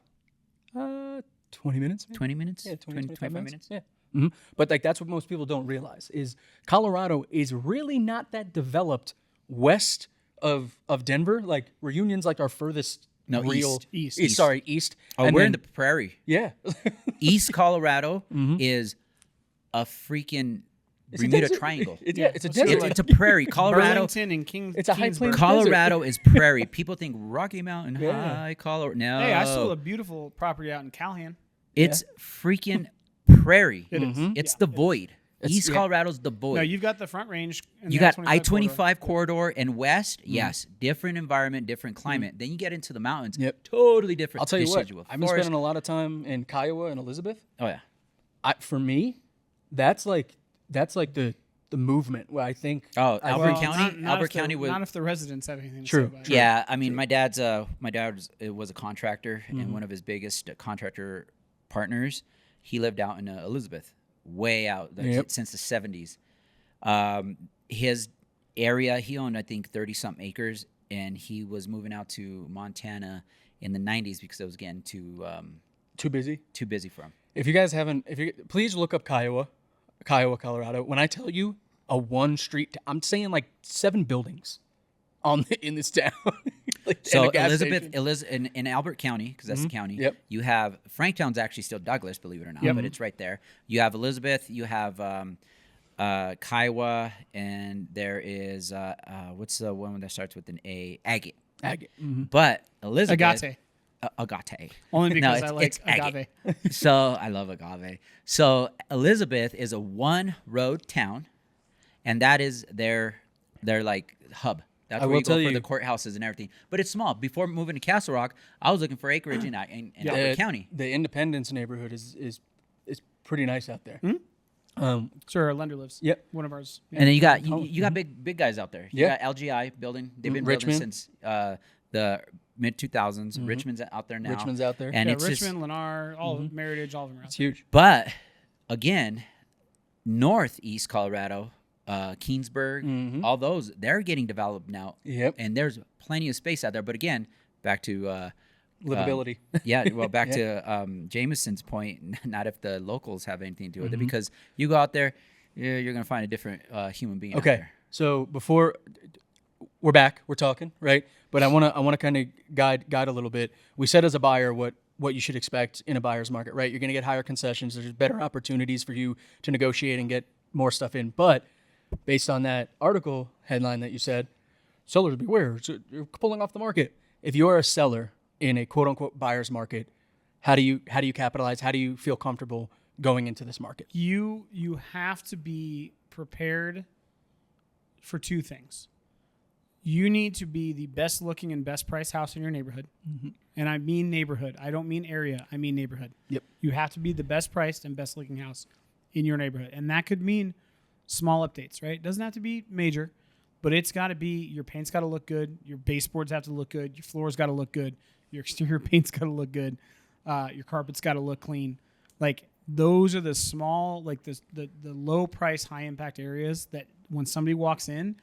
20 minutes? maybe? 20 minutes? Yeah, 20, 25 minutes? Yeah. But like that's what most people don't realize is Colorado is really not that developed west of Denver. Like Reunion's like our furthest No, real East. Sorry, east. Oh, And we're then- in the prairie. yeah. East Colorado is a freaking It's a Bermuda desert. Triangle. It's a It's desert. It's a prairie. Colorado. Burlington and It's a high Kingsburg. plains. Colorado is prairie. People think Rocky Mountain Yeah. High, Colorado. No. Hey, I sold a beautiful property out in Callahan. It's freaking prairie. It is. It's Yeah, the it is. void. It's- East yeah. Colorado's the void. No, you've got the Front Range. And You the got I-25 corridor. corridor and west. Yes, different environment, different climate. Then you get into the mountains. Yep. Totally different. I'll tell you what. deciduous I've been forest. spending a lot of time in Kiowa and Elizabeth. Oh yeah. For me, that's like the movement where I think. Oh, I Albert think- County. Not Albert if the- County was. Not if the residents have anything to True, say about true. it. Yeah, I mean, my dad was a contractor, and one of his biggest contractor partners, he lived out in Elizabeth, way out Yep. since the 70s. His area, he owned I think 30-something acres, and he was moving out to Montana in the 90s because it was getting too Too busy. for him. If you guys haven't, please look up Kiowa, Colorado. When I tell you a one street, I'm saying like 7 buildings in this town. Like, and So a gas station. in Albert County, because that's the county. Yep. You have Franktown's actually still Douglas, believe it or not, Yep. but it's right there. You have Elizabeth. You have Kiowa, and there is what's the one that starts with an A? Agate. Agate. But Elizabeth. Agate. Agate. Only because No, I like it's agave. So I love agave. So Elizabeth is a one-road town, and that is their like hub. That's I where will you go tell for you- the courthouses and everything. But it's small. Before moving to Castle Rock, I was looking for acreage in Albert County. The Independence neighborhood is pretty nice out there. Sure, our lender lives. Yep. One of ours. Yeah. And then you got big guys out there. You Yeah. got LGI building. They've been Richmond. building since the mid 2000s. Richmond's out there now. Richmond's out there. And Yeah, it's just Richmond, Lennar, all of Meritage, all of them are out It's there. huge. But again, Northeast Colorado, Keensburg, all those, they're getting developed now. Yep. And there's plenty of space out there. But again, back to Livability. back to Jameson's point, not if the locals have anything to do with it, because you go out there, you're going to find a different human being out Okay. there. So before we're back, we're talking, right? But I want to kind of guide a little bit. We said as a buyer what you should expect in a buyer's market, right? You're going to get higher concessions. There's better opportunities for you to negotiate and get more stuff in. But based on that article headline that you said, sellers beware, you're pulling off the market. If you are a seller in a quote unquote buyer's market, how do you capitalize? How do you feel comfortable going into this market? You have to be prepared for two things. You need to be the best looking and best priced house in your neighborhood. And I mean neighborhood. I don't mean area. I mean neighborhood. Yep. You have to be the best priced and best looking house in your neighborhood. And that could mean small updates, right? It doesn't have to be major, but it's got to be, your paint's got to look good. Your baseboards have to look good. Your floor's got to look good. Your exterior paint's got to look good. Your carpet's got to look clean. Like, those are the small, like the low price, high impact areas that when somebody walks in,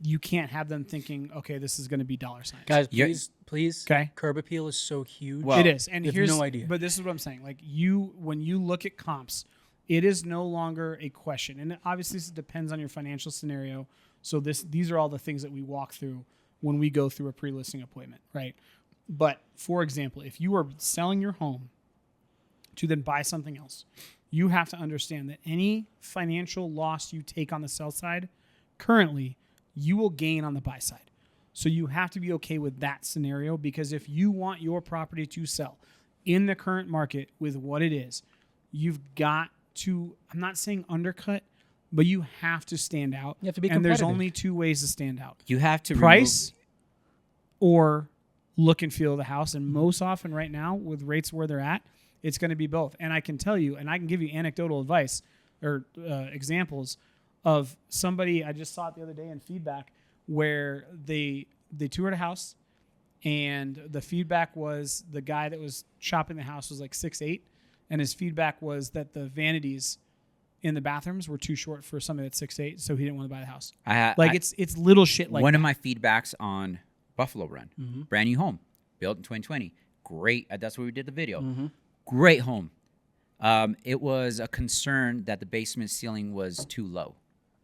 you can't have them thinking, okay, this is going to be dollar signs. Guys, You're- please. Okay. Curb appeal is so huge. Well, It is. And you have here's no idea. But this is what I'm saying. Like, when you look at comps, it is no longer a question. And obviously this depends on your financial scenario. So these are all the things that we walk through when we go through a pre-listing appointment, right? But for example, if you are selling your home to then buy something else, you have to understand that any financial loss you take on the sell side, currently, you will gain on the buy side. So you have to be okay with that scenario, because if you want your property to sell in the current market with what it is, you've got to, I'm not saying undercut, but you have to stand out. You have to be and there's competitive. only two ways to stand out. You have to Price or look and feel of the house. And most often right now, with rates where they're at, it's going to be both. And I can tell you, and I can give you anecdotal advice or examples of somebody, I just saw it the other day in feedback, where they toured a house, and the feedback was the guy that was shopping the house was like 6'8", and his feedback was that the vanities in the bathrooms were too short for somebody that's 6'8", so he didn't want to buy the house. It's little shit like one that. of my feedbacks on Buffalo Run, brand new home, built in 2020. Great. That's where we did the video. Great home. It was a concern that the basement ceiling was too low.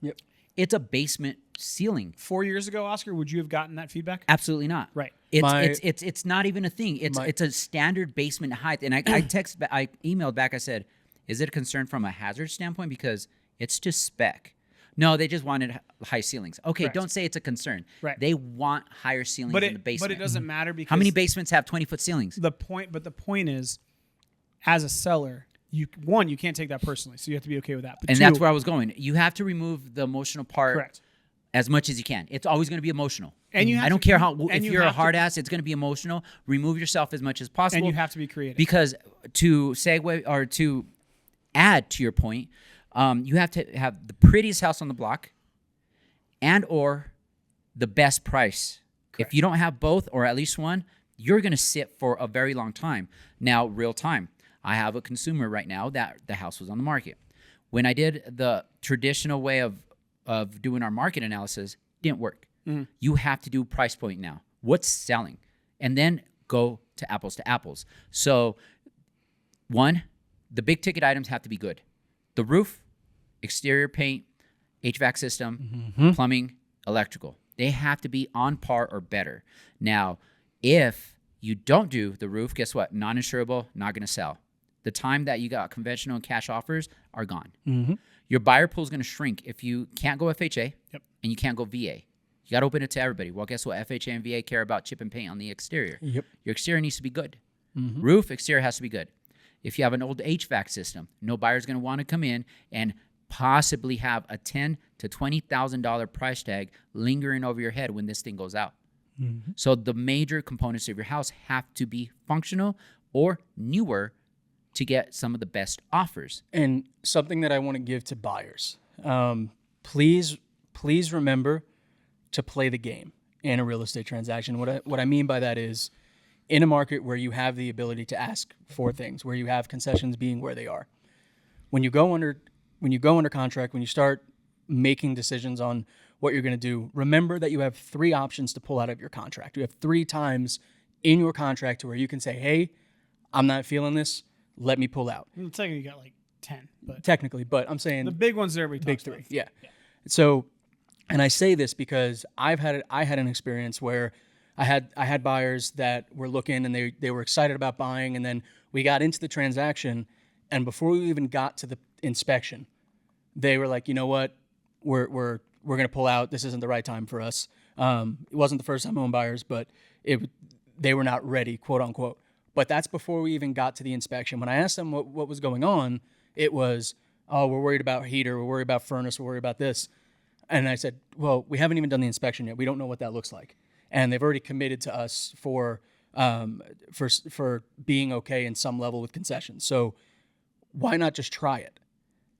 Yep. It's a basement ceiling. 4 years ago, Oscar, would you have gotten that feedback? Absolutely not. Right. It's not even a thing. It's a standard basement height. And I emailed back. I said, is it a concern from a hazard standpoint? Because it's to spec. No, they just wanted high ceilings. Okay, Correct. don't say it's a concern. Right. They want higher ceilings in the basement. But it doesn't matter, because How many basements have 20-foot ceilings? the point is, as a seller, you can't take that personally, so you have to be okay with that. But And two, that's where I was going. You have to remove the emotional part correct. as much as you can. It's always going to be emotional. And you have I don't to- care how and if you you're a have to- hard ass, it's going to be emotional. Remove yourself as much as possible. And you have to be creative. Because to segue or to add to your point, you have to have the prettiest house on the block and or the best price. If you don't have both or at least one, you're going to sit for a very long time. Now, real time. I have a consumer right now that the house was on the market. When I did the traditional way of doing our market analysis, didn't work. You have to do price point now. What's selling? And then go to apples. So, one, the big ticket items have to be good. The roof, exterior paint, HVAC system, plumbing, electrical. They have to be on par or better. Now, if you don't do the roof, guess what? Non-insurable, not going to sell. The time that you got conventional and cash offers are gone. Your buyer pool is going to shrink if you can't go FHA and you can't go VA. You got to open it to everybody. Well, guess what? FHA and VA care about chip and paint on the exterior. Yep. Your exterior needs to be good. Roof, exterior has to be good. If you have an old HVAC system, no buyer's going to want to come in and possibly have a $10,000 to $20,000 price tag lingering over your head when this thing goes out. So the major components of your house have to be functional or newer to get some of the best offers. And something that I want to give to buyers, please remember to play the game in a real estate transaction. What I mean by that is, in a market where you have the ability to ask for things, where you have concessions being where they are, when you go under when you go under contract, when you start making decisions on what you're going to do, remember that you have 3 options to pull out of your contract. You have 3 times in your contract where you can say, hey, I'm not feeling this. Let me pull out. Technically, you got like 10, but Technically, but I'm saying the big ones there. big 3. Yeah. So, and I say this because I had an experience where I had buyers that were looking and they were excited about buying, and then we got into the transaction, and before we even got to the inspection, they were like, you know what, we're going to pull out. This isn't the right time for us. It wasn't the first time home buyers, but they were not ready, quote unquote. But that's before we even got to the inspection. When I asked them what was going on, it was, oh, we're worried about heater, we're worried about furnace, we're worried about this. And I said, well, we haven't even done the inspection yet. We don't know what that looks like. And they've already committed to us for being okay in some level with concessions. So why not just try it?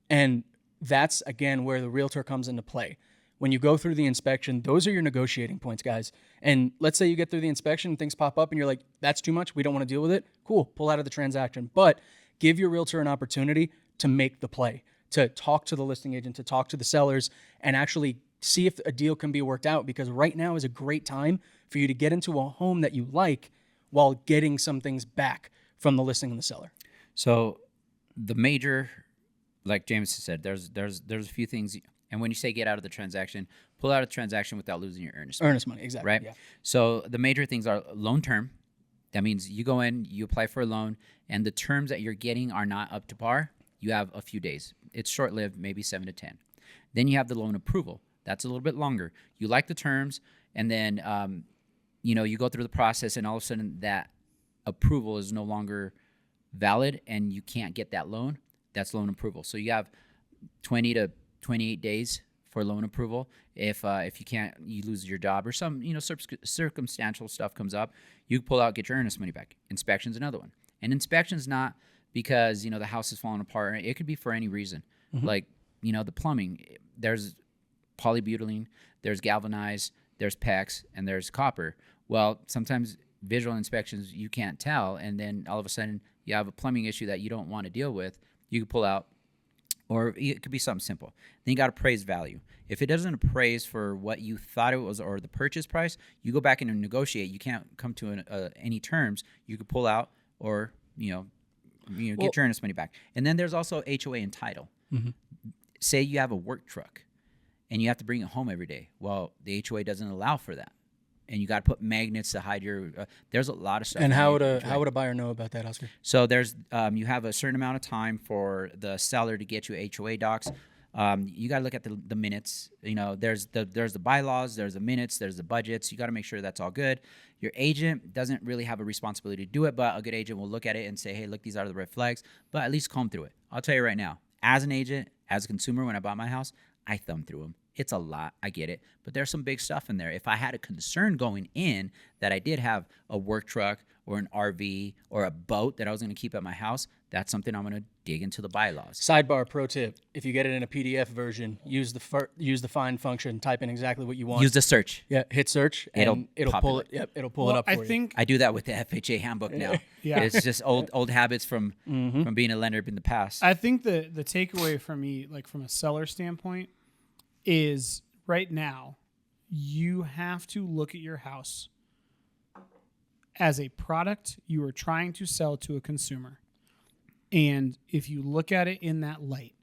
And that's, again, where the realtor comes into play. When you go through the inspection, those are your negotiating points, guys. And let's say you get through the inspection, things pop up, and you're like, that's too much, we don't want to deal with it. Cool, pull out of the transaction. But give your realtor an opportunity to make the play, to talk to the listing agent, to talk to the sellers, and actually see if a deal can be worked out, because right now is a great time for you to get into a home that you like while getting some things back from the listing and the seller. So the major, like James said, there's a few things. And when you say get out of the transaction, pull out of the transaction without losing your earnest money. Earnest money, exactly. Right? Yeah. So the major things are loan term. That means you go in, you apply for a loan, and the terms that you're getting are not up to par. You have a few days. It's short-lived, maybe 7 to 10. Then you have the loan approval. That's a little bit longer. You like the terms, and then you go through the process, and all of a sudden that approval is no longer valid, and you can't get that loan. That's loan approval. So you have 20 to 28 days for loan approval. If you can't, you lose your job or some circumstantial stuff comes up, you pull out, get your earnest money back. Inspection's another one, and inspection's not because the house is falling apart. It could be for any reason, like the plumbing. There's polybutylene, there's galvanized, there's PEX, and there's copper. Well, sometimes visual inspections you can't tell, and then all of a sudden you have a plumbing issue that you don't want to deal with. You can pull out. Or it could be something simple. Then you got appraised value. If it doesn't appraise for what you thought it was or the purchase price, you go back in and negotiate. You can't come to any terms. You could pull out or get your earnest money back. And then there's also HOA and title. Mm-hmm. Say you have a work truck and you have to bring it home every day. Well, the HOA doesn't allow for that. And you got to put magnets to hide your. There's a lot of stuff. And how would a buyer know about that, Oscar? So there's you have a certain amount of time for the seller to get you HOA docs. You got to look at the minutes. There's the bylaws, there's the minutes, there's the budgets. You got to make sure that's all good. Your agent doesn't really have a responsibility to do it, but a good agent will look at it and say, hey, look, these are the red flags. But at least comb through it. I'll tell you right now, as an agent, as a consumer, when I bought my house, I thumbed through them. It's a lot. I get it. But there's some big stuff in there. If I had a concern going in that I did have a work truck or an RV or a boat that I was going to keep at my house, that's something I'm going to dig into the bylaws. Sidebar pro tip: if you get it in a PDF version, use the find function, type in exactly what you want. Use the search. Yeah, hit search, and it'll pull it. Yep, it'll pull it up for you. I do that with the FHA handbook now. Yeah. It's just old habits from being a lender in the past. I think the takeaway for me, like from a seller standpoint, is right now you have to look at your house as a product you are trying to sell to a consumer. And if you look at it in that light,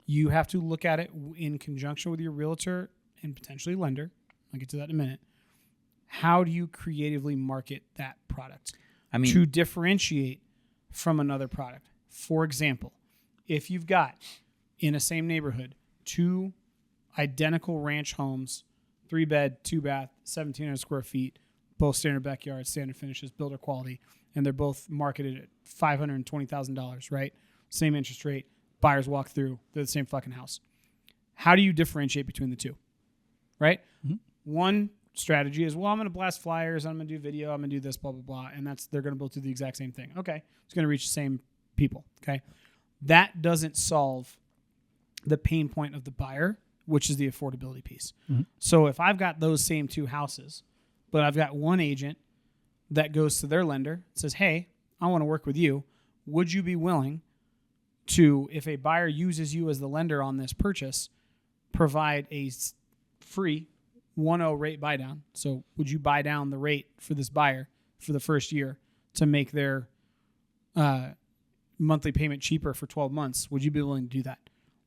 you have to look at it in conjunction with your realtor and potentially lender. I'll get to that in a minute. How do you creatively market that product to differentiate from another product? For example, if you've got in a same neighborhood 2 identical ranch homes, 3-bed, 2-bath, 1,700 square feet, both standard backyards, standard finishes, builder quality, and they're both marketed at $520,000, right? Same interest rate, buyers walk through, they're the same fucking house. How do you differentiate between the two, right? Mm-hmm. One strategy is, well, I'm going to blast flyers, I'm going to do video, I'm going to do this, blah, blah, blah, and they're going to both do the exact same thing. Okay, it's going to reach the same people, okay? That doesn't solve the pain point of the buyer, which is the affordability piece. Mm-hmm. So if I've got those same 2 houses, but I've got one agent that goes to their lender and says, hey, I want to work with you. Would you be willing to, if a buyer uses you as the lender on this purchase, provide a free 1.0 rate buy down. So would you buy down the rate for this buyer for the first year to make their monthly payment cheaper for 12 months? Would you be willing to do that?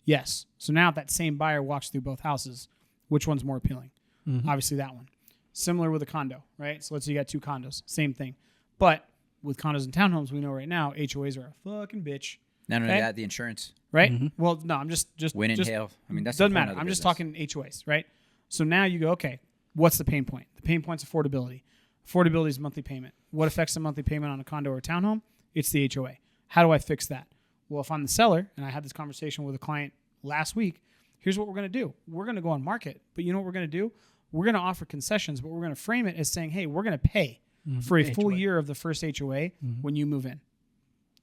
Yes. So now if that same buyer walks through both houses, which one's more appealing? Obviously that one. Similar with a condo, right? So let's say you got 2 condos, same thing. But with condos and townhomes, we know right now HOAs are a fucking bitch. No, okay? yeah, the insurance. Right? Well, no, I'm just Wind and just, hail. I mean, that's doesn't matter. I'm just talking HOAs, right? So now you go, okay, what's the pain point? The pain point's affordability. Affordability is monthly payment. What affects the monthly payment on a condo or a townhome? It's the HOA. How do I fix that? Well, if I'm the seller, and I had this conversation with a client last week, here's what we're going to do. We're going to go on market, but you know what we're going to do? We're going to offer concessions, but we're going to frame it as saying, hey, we're going to pay for a full year of the first HOA when you move in.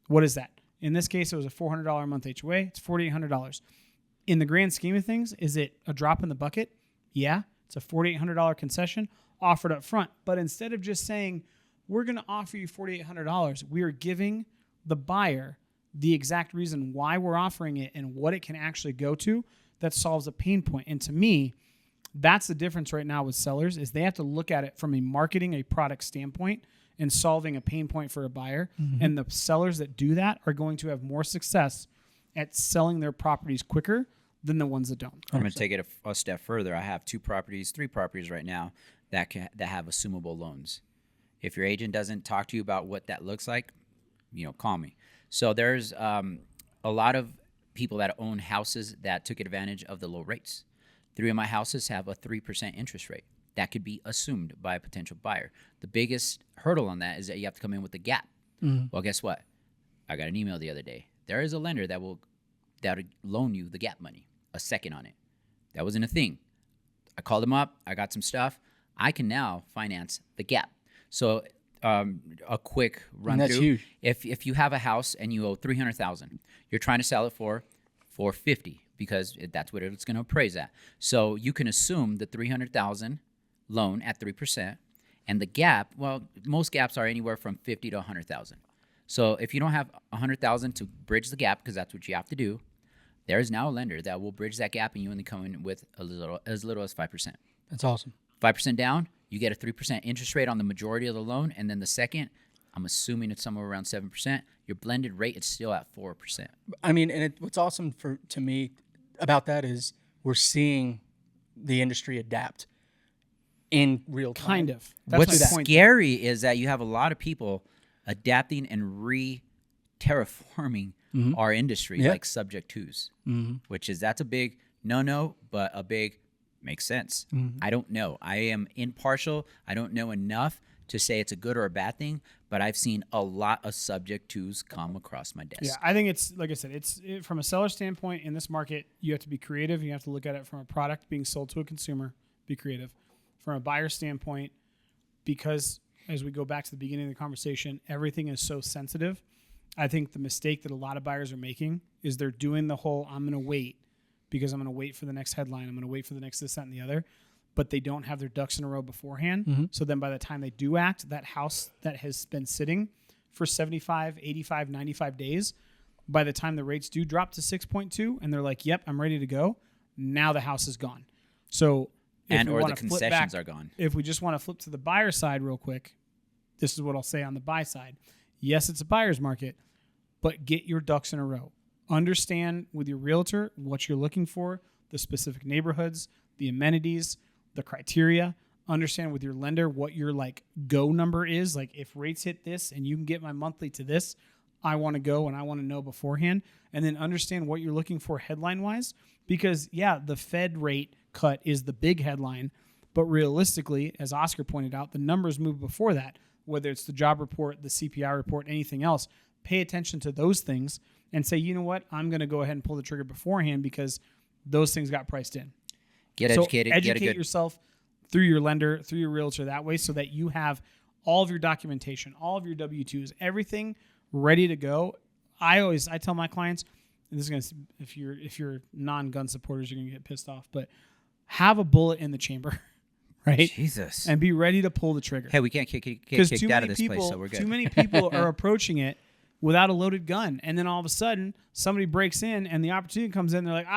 What is that? In this case, it was a $400 a month HOA. It's $4,800. In the grand scheme of things, is it a drop in the bucket? Yeah, it's a $4,800 concession offered up front. But instead of just saying, we're going to offer you $4,800, we are giving the buyer the exact reason why we're offering it and what it can actually go to that solves a pain point. And to me, that's the difference right now with sellers is they have to look at it from a marketing, a product standpoint and solving a pain point for a buyer. And the sellers that do that are going to have more success at selling their properties quicker than the ones that don't. I'm going to take it a step further. I have 3 properties right now that have assumable loans. If your agent doesn't talk to you about what that looks like, call me. So there's a lot of people that own houses that took advantage of the low rates. 3 of my houses have a 3% interest rate. That could be assumed by a potential buyer. The biggest hurdle on that is that you have to come in with a gap. Well, guess what? I got an email the other day. There is a lender that will loan you the gap money, a second on it. That wasn't a thing. I called them up. I got some stuff. I can now finance the gap. So a quick run that's through. huge. If you have a house and you owe $300,000, you're trying to sell it for $450 because that's what it's going to appraise at. So you can assume the $300,000 loan at 3%, and the gap. Well, most gaps are anywhere from $50,000 to $100,000. So if you don't have $100,000 to bridge the gap, because that's what you have to do, there is now a lender that will bridge that gap, and you only come in with as little as 5%. That's awesome. 5% down, you get a 3% interest rate on the majority of the loan, and then the second, I'm assuming it's somewhere around 7%. Your blended rate is still at 4%. I mean, and what's awesome to me about that is we're seeing the industry adapt in real time. Kind of. That's What's my point. scary is that you have a lot of people adapting and re-terraforming our industry like subject twos, that's a big no-no, but a big makes sense. I don't know. I am impartial. I don't know enough to say it's a good or a bad thing, but I've seen a lot of subject twos come across my desk. Yeah, I think it's, like I said, from a seller standpoint in this market, you have to be creative. You have to look at it from a product being sold to a consumer, be creative. From a buyer standpoint, because as we go back to the beginning of the conversation, everything is so sensitive. I think the mistake that a lot of buyers are making is they're doing the whole, I'm going to wait because I'm going to wait for the next headline. I'm going to wait for the next this, that, and the other. But they don't have their ducks in a row beforehand. So then by the time they do act, that house that has been sitting for 75, 85, 95 days, by the time the rates do drop to 6.2 and they're like, yep, I'm ready to go, now the house is gone. So or the concessions are gone. If we just want to flip to the buyer side real quick, this is what I'll say on the buy side. Yes, it's a buyer's market, but get your ducks in a row. Understand with your realtor what you're looking for, the specific neighborhoods, the amenities, the criteria. Understand with your lender what your go number is. Like if rates hit this and you can get my monthly to this, I want to go and I want to know beforehand. And then understand what you're looking for headline wise, because the Fed rate cut is the big headline, but realistically, as Oscar pointed out, the numbers move before that, whether it's the job report, the CPI report, anything else. Pay attention to those things and say, you know what, I'm going to go ahead and pull the trigger beforehand because those things got priced in. Get educated. Educate yourself through your lender, through your realtor that way so that you have all of your documentation, all of your W-2s, everything ready to go. I tell my clients, and this is going to, if you're non-gun supporters, you're going to get pissed off, but have a bullet in the chamber, right? Jesus. And be ready to pull the trigger. Hey, we can't get kicked out of this place, so we're good. Too many people are approaching it without a loaded gun. And then all of a sudden, somebody breaks in and the opportunity comes in. They're like,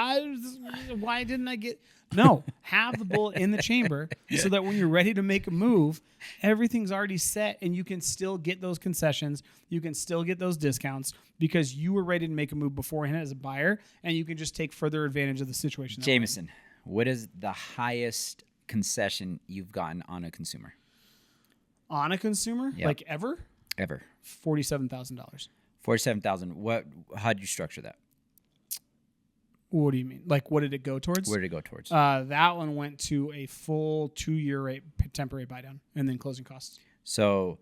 why didn't I get... No, have the bullet in the chamber so that when you're ready to make a move, everything's already set and you can still get those concessions. You can still get those discounts because you were ready to make a move beforehand as a buyer, and you can just take further advantage of the situation. Jameson, what is the highest concession you've gotten on a consumer? On a consumer? Yep. Like ever? Ever. $47,000. $47,000. How'd you structure that? What do you mean? Like, what did it go towards? Where did it go towards? That one went to a full 2-year rate temporary buy down and then closing costs. So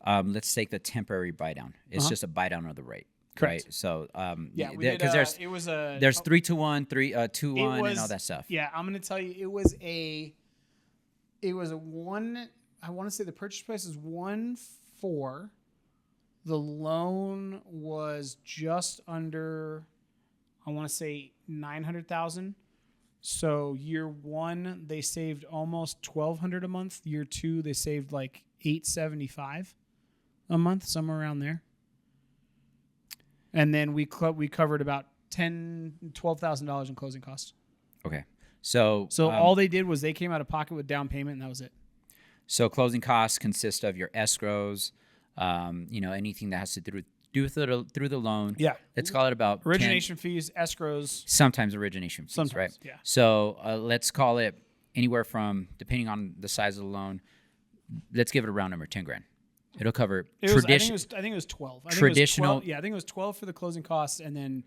let's take the temporary buy down. It's just a buy down of the rate. Correct. Right? So because there's 3-2-1, 3-2-1, and all that stuff. Yeah, I'm going to tell you, it was a one. I want to say the purchase price is 1.4. The loan was just under, I want to say, 900,000. So year one they saved almost 1,200 a month. Year two they saved like 875 a month, somewhere around there. And then we covered about $12,000 in closing costs. Okay, so all they did was they came out of pocket with down payment, and that was it. So closing costs consist of your escrows, anything that has to do through the loan. Yeah. Let's call it about origination fees, escrows. Sometimes origination fees, Sometimes, right? yeah. So let's call it anywhere from, depending on the size of the loan, let's give it a round number, 10 grand. It'll cover traditional. I think it was 12. Traditional. I think it was 12 for the closing costs, and then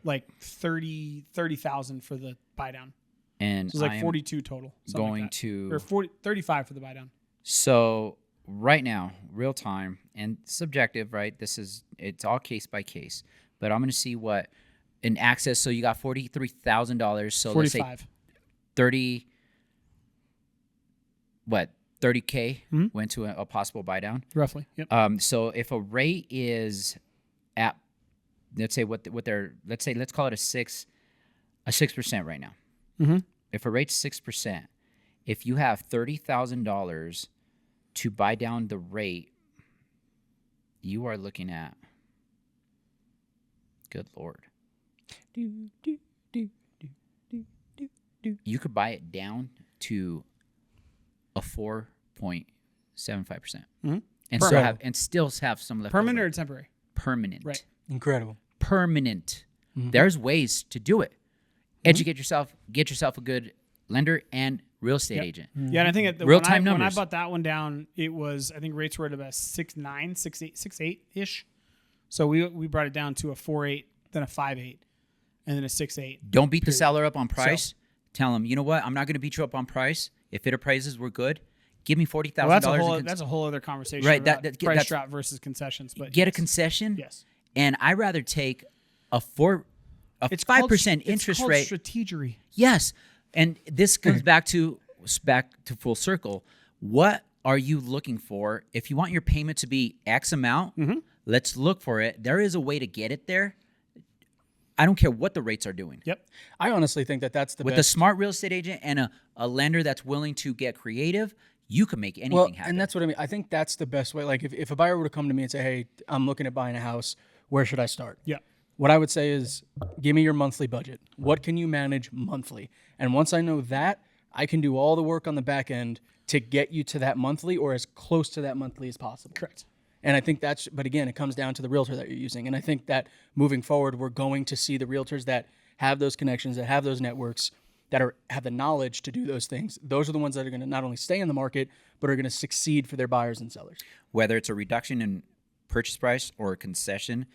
like 30,000 for the buy down. And so it was like 42 total. Going like to or 35 for the buy down. So right now, real time and subjective, right? It's all case by case. But I'm going to see what in access. So you got $43,000. So 45. let's say 30K went to a possible buy down. Roughly. Yep. So if a rate is at, let's say let's call it a 6% right now. Mm-hmm. If a rate's 6%, if you have $30,000 to buy down the rate, you are looking at, good Lord. You could buy it down to a 4.75%, and still have some left. Permanent or temporary? Permanent. Right. Incredible. Permanent. There's ways to do it. Educate yourself. Get yourself a good lender and real estate agent. Yeah, and I think real-time when I numbers. bought that one down, it was, I think rates were at about 6.9, 6.8 ish. So we brought it down to a 4.8, then a 5.8, and then a 6.8. Don't beat the seller up on price. Tell them, you know what? I'm not going to beat you up on price. If it appraises, we're good. Give me $40,000. Well, that's a whole other conversation. Right. About price drop versus concessions. But get a concession. Yes. And I'd rather take a 5% interest rate. It's called strategery. Yes. And this comes back to full circle. What are you looking for? If you want your payment to be X amount, let's look for it. There is a way to get it there. I don't care what the rates are doing. Yep. I honestly think that's the With best. a smart real estate agent and a lender that's willing to get creative, you can make anything happen. And that's what I mean. I think that's the best way. Like if a buyer were to come to me and say, hey, I'm looking at buying a house, where should I start? Yeah. What I would say is, give me your monthly budget. What can you manage monthly? And once I know that, I can do all the work on the back end to get you to that monthly or as close to that monthly as possible. Correct. And I think but again, it comes down to the realtor that you're using. And I think that moving forward, we're going to see the realtors that have those connections, that have those networks, that have the knowledge to do those things. Those are the ones that are going to not only stay in the market, but are going to succeed for their buyers and sellers. Whether it's a reduction in purchase price or a concession,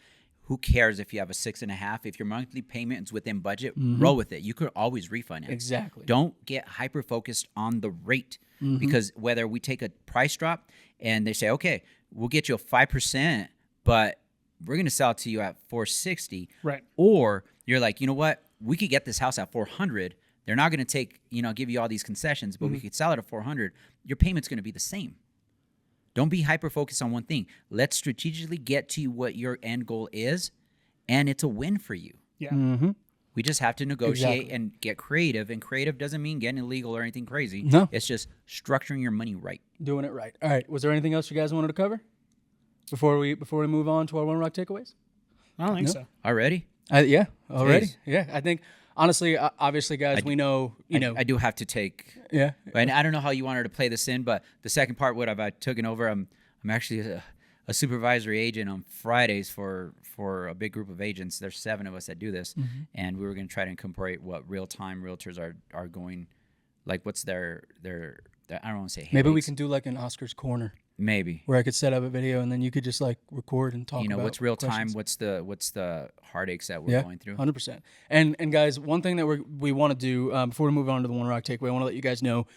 who cares if you have a 6.5? If your monthly payment is within budget, roll with it. You could always refinance. Exactly. Don't get hyper focused on the rate because whether we take a price drop and they say, okay, we'll get you a 5%, but we're going to sell it to you at $460. Right. Or you're like, you know what? We could get this house at $400. They're not going to give you all these concessions, but we could sell it at $400. Your payment's going to be the same. Don't be hyper-focused on one thing. Let's strategically get to what your end goal is, and it's a win for you. Yeah. We just have to negotiate and get creative, and creative doesn't mean getting illegal or anything crazy. No. It's just structuring your money right. Doing it right. All right. Was there anything else you guys wanted to cover? before we move on to our One Rock takeaways? I don't think so. Already? Yeah, already. Jeez. Yeah, I think honestly, obviously, guys, we know I do have to take. Yeah. And I don't know how you wanted to play this in, but the second part, what I've taken over, I'm actually a supervisory agent on Fridays for a big group of agents. There's 7 of us that do this, and we were going to try to incorporate what real-time realtors are going, like what's their I don't want to say Maybe we headaches. can do like an Oscar's Corner Maybe. where I could set up a video and then you could just like record and talk. You know, about what's real time? questions. What's the heartaches that we're going through? 100%. And guys, one thing that we want to do before we move on to the One Rock takeaway, I want to let you guys know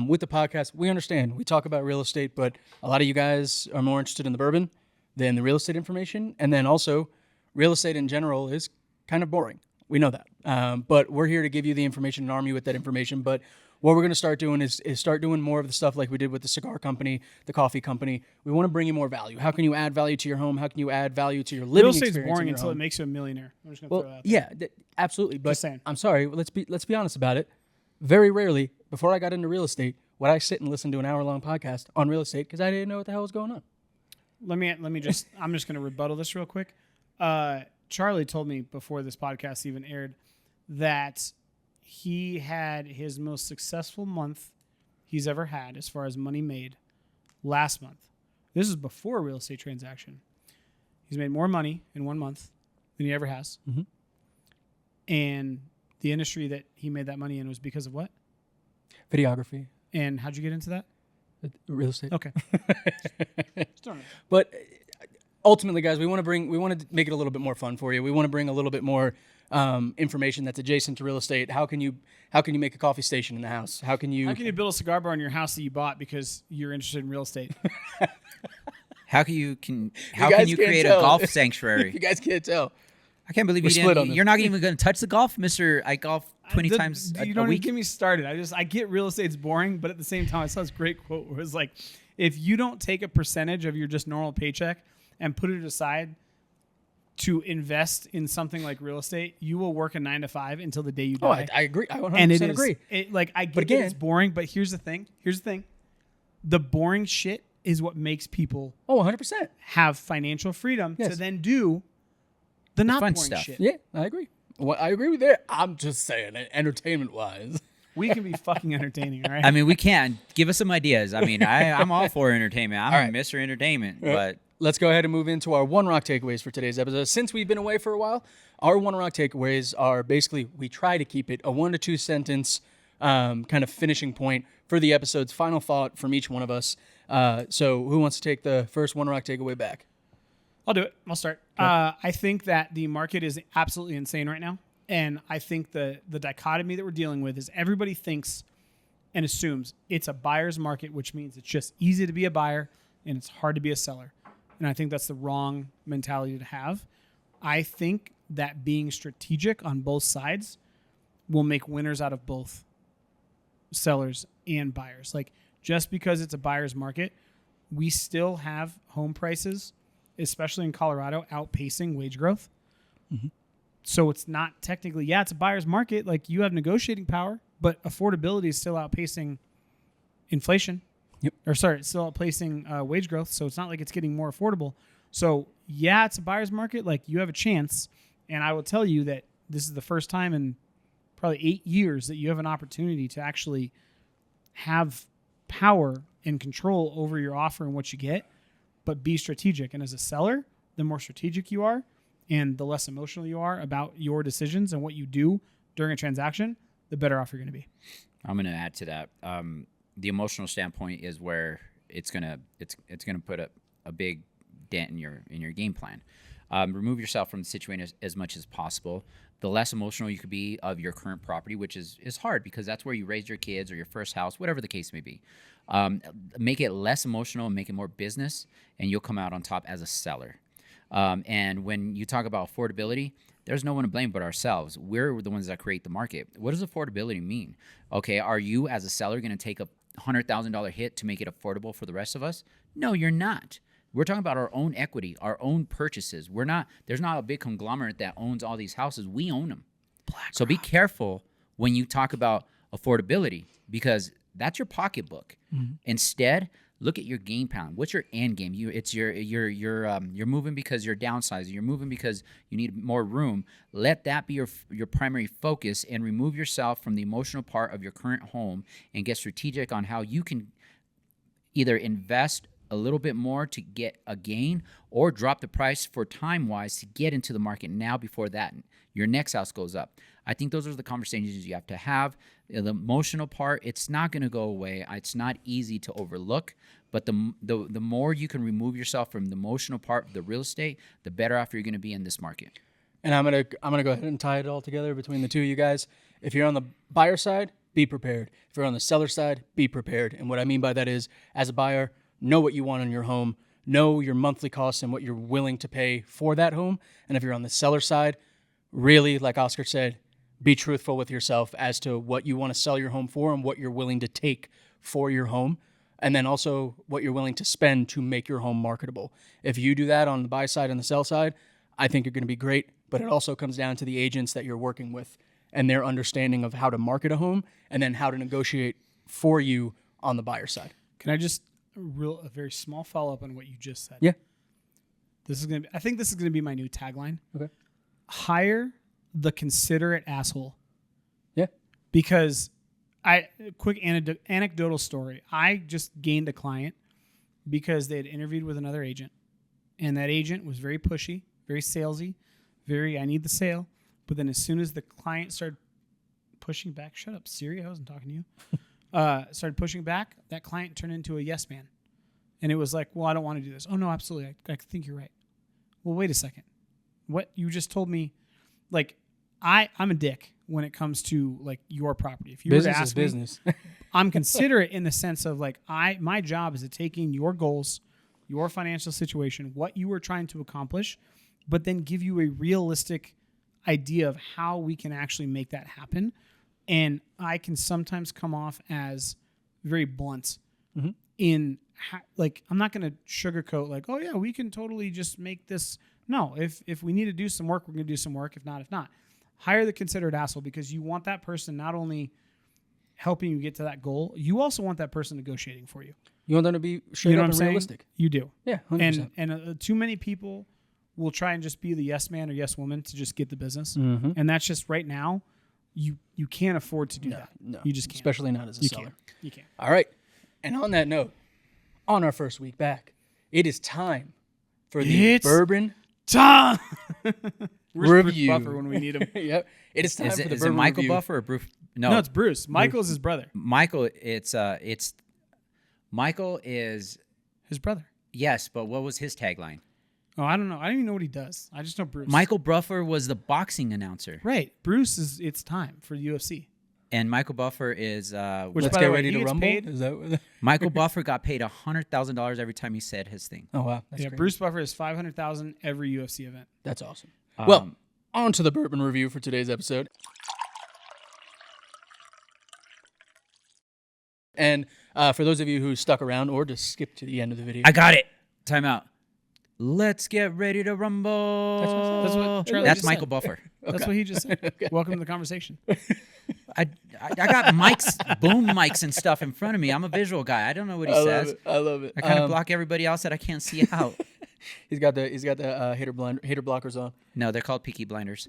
with the podcast, we understand we talk about real estate, but a lot of you guys are more interested in the bourbon than the real estate information, and then also real estate in general is kind of boring. We know that, but we're here to give you the information and arm you with that information. But what we're going to start doing is start doing more of the stuff like we did with the cigar company, the coffee company. We want to bring you more value. How can you add value to your home? How can you add value to your living Real experience? estate's boring in your until home? it makes you a millionaire. I'm just gonna throw that out there. Yeah, absolutely. But Just saying. I'm sorry. Let's be honest about it. Very rarely, before I got into real estate, would I sit and listen to an hour-long podcast on real estate because I didn't know what the hell was going on. Let me just I'm just going to rebuttal this real quick. Charlie told me before this podcast even aired that he had his most successful month he's ever had as far as money made last month. This is before a real estate transaction. He's made more money in 1 month than he ever has. Mhm. And the industry that he made that money in was because of what? Videography, And how'd you get into that? real estate. Okay. Just throwing it. But ultimately, guys, we want to make it a little bit more fun for you. We want to bring a little bit more information that's adjacent to real estate. How can you make a coffee station in the house? How can you build a cigar bar in your house that you bought because you're interested in real estate? How can you guys can't create a tell. golf sanctuary? You guys can't tell. I can't believe We're split on this. you're not even going to touch the golf, Mister. I golf 20 times You a don't even week. get me started. I get real estate's boring, but at the same time, I saw this great quote where it was like, if you don't take a percentage of your just normal paycheck and put it aside to invest in something like real estate, you will work a 9 to 5 until the day you die. I agree. I 100% and it is agree. I get that it's boring, but here's the thing. The boring shit is what makes people 100%. have financial freedom Yes. to then do the not fun boring stuff. shit. Yeah, I agree. Well, I agree with that. I'm just saying, entertainment-wise. We can be fucking entertaining, all right? I mean, we can give us some ideas. I mean, I'm all for entertainment. I'm All right. Mr. Entertainment, Right. but Let's go ahead and move into our One Rock takeaways for today's episode. Since we've been away for a while, our One Rock takeaways are basically, we try to keep it a 1 to 2 sentence kind of finishing point for the episode's final thought from each one of us. So who wants to take the first One Rock takeaway back? I'll do it. I'll start. I think that the market is absolutely insane right now. And I think the dichotomy that we're dealing with is everybody thinks and assumes it's a buyer's market, which means it's just easy to be a buyer and it's hard to be a seller. And I think that's the wrong mentality to have. I think that being strategic on both sides will make winners out of both sellers and buyers. Like, just because it's a buyer's market, we still have home prices, especially in Colorado, outpacing wage growth. Mm-hmm. So it's not technically, it's a buyer's market. Like, you have negotiating power, but affordability is still outpacing inflation. Yep. Or sorry, it's still outpacing wage growth. So it's not like it's getting more affordable. So it's a buyer's market. Like, you have a chance. And I will tell you that this is the first time in probably 8 years that you have an opportunity to actually have power and control over your offer and what you get, but be strategic. And as a seller, the more strategic you are and the less emotional you are about your decisions and what you do during a transaction, the better off you're going to be. I'm going to add to that. The emotional standpoint is where it's gonna put a big dent in your game plan. Remove yourself from the situation as much as possible. The less emotional you could be of your current property, which is hard because that's where you raised your kids or your first house, whatever the case may be. Make it less emotional and make it more business, and you'll come out on top as a seller. And when you talk about affordability, there's no one to blame but ourselves. We're the ones that create the market. What does affordability mean? Okay, are you as a seller going to take a $100,000 hit to make it affordable for the rest of us? No, you're not. We're talking about our own equity, our own purchases. There's not a big conglomerate that owns all these houses. We own them. So be careful when you talk about affordability because that's your pocketbook. Mm-hmm. Instead, look at your game plan. What's your end game? You're moving because you're downsizing. You're moving because you need more room. Let that be your primary focus, and remove yourself from the emotional part of your current home and get strategic on how you can either invest a little bit more to get a gain or drop the price for time-wise to get into the market now before that your next house goes up. I think those are the conversations you have to have. The emotional part, it's not going to go away. It's not easy to overlook, but the more you can remove yourself from the emotional part of the real estate, the better off you're going to be in this market. And I'm gonna go ahead and tie it all together between the two of you guys. If you're on the buyer side, be prepared. If you're on the seller side, be prepared. And what I mean by that is, as a buyer, know what you want in your home, know your monthly costs and what you're willing to pay for that home. And if you're on the seller side, really, like Oscar said, be truthful with yourself as to what you want to sell your home for and what you're willing to take for your home. And then also what you're willing to spend to make your home marketable. If you do that on the buy side and the sell side, I think you're going to be great. But it also comes down to the agents that you're working with and their understanding of how to market a home and then how to negotiate for you on the buyer side. Can I just a very small follow up on what you just said? Yeah. I think this is gonna be my new tagline. Okay. Hire the considerate asshole. Yeah. Because quick anecdotal story. I just gained a client because they had interviewed with another agent, and that agent was very pushy, very salesy, I need the sale. But then as soon as the client started pushing back, shut up, Siri, I wasn't talking to you. Started pushing back, that client turned into a yes man. And it was like, well, I don't want to do this. Oh, no, absolutely. I think you're right. Well, wait a second. What you just told me, like, I'm a dick when it comes to, like, your property. If you business were to ask is business. me, I'm considerate in the sense of, like, my job is to taking your goals, your financial situation, what you were trying to accomplish, but then give you a realistic idea of how we can actually make that happen. And I can sometimes come off as very blunt in like, I'm not going to sugarcoat like, oh yeah, we can totally just make this. No, if we need to do some work, we're going to do some work. If not. Hire the considerate asshole, because you want that person not only helping you get to that goal, you also want that person negotiating for you. You want them to be straight up and realistic. You do. Yeah, 100%. And too many people will try and just be the yes man or yes woman to just get the business. And that's just right now, you can't afford to do that. No, you just can't. Especially not as a seller. You can't. All right. And on that note, on our first week back, it is time for the Bourbon time. Review. Bruce Buffer when we need him. Yep. It is time for the Bourbon Is it Michael review. Buffer or Bruce? No, it's Bruce. Michael's his brother. Michael, Michael is His brother. yes, but what was his tagline? Oh, I don't know. I don't even know what he does. I just know Bruce. Michael Buffer was the boxing announcer, Right. Bruce is it's time for the UFC. and Michael Buffer is Which, Let's by get the way, ready he to gets rumble. paid. Is that what? Michael Buffer got paid $100,000 every time he said his thing. Oh wow, that's Yeah, great. Bruce Buffer is $500,000 every UFC event. That's awesome. Well, on to the Bourbon review for today's episode. And for those of you who stuck around or just skipped to the end of the video, I got it. Time out. Let's get ready to rumble. That's what Charlie That's just Michael said. Buffer. That's what he just said. Welcome to the conversation. I got mics, boom mics and stuff in front of me. I'm a visual guy. I don't know what he says. I love it. I kind of block everybody else that I can't see out. He's got the hater blockers on. No, they're called Peaky Blinders.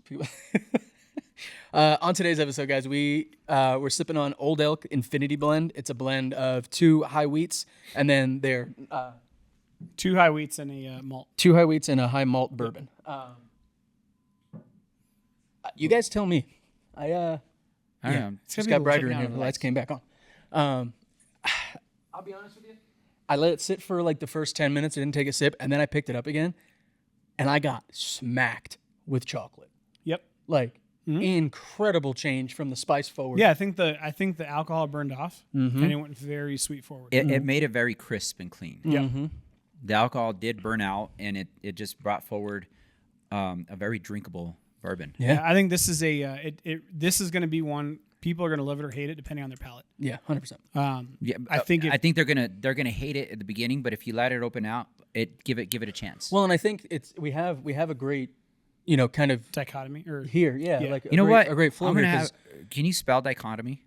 On today's episode, guys, we're sipping on Old Elk Infinity Blend. It's a blend of 2 high wheats, and then they're 2 high wheats and a malt. 2 high wheats and a high malt bourbon. You guys tell me. I don't know. It's just got brighter in here. The lights came back on. I'll be honest with you. I let it sit for like the first 10 minutes. I didn't take a sip, and then I picked it up again, and I got smacked with chocolate. Yep. Like incredible change from the spice forward. Yeah, I think the alcohol burned off and it went very sweet forward. It made it very crisp and clean. Yeah. The alcohol did burn out, and it just brought forward a very drinkable bourbon. Yeah, I think this is this is going to be one people are going to love it or hate it depending on their palate. Yeah, 100%. Yeah, I think they're gonna hate it at the beginning, but if you let it open out, give it a chance. Well, and I think we have a great, kind of dichotomy or here, like you know what? a great flow I'm here. gonna have. Can you spell dichotomy?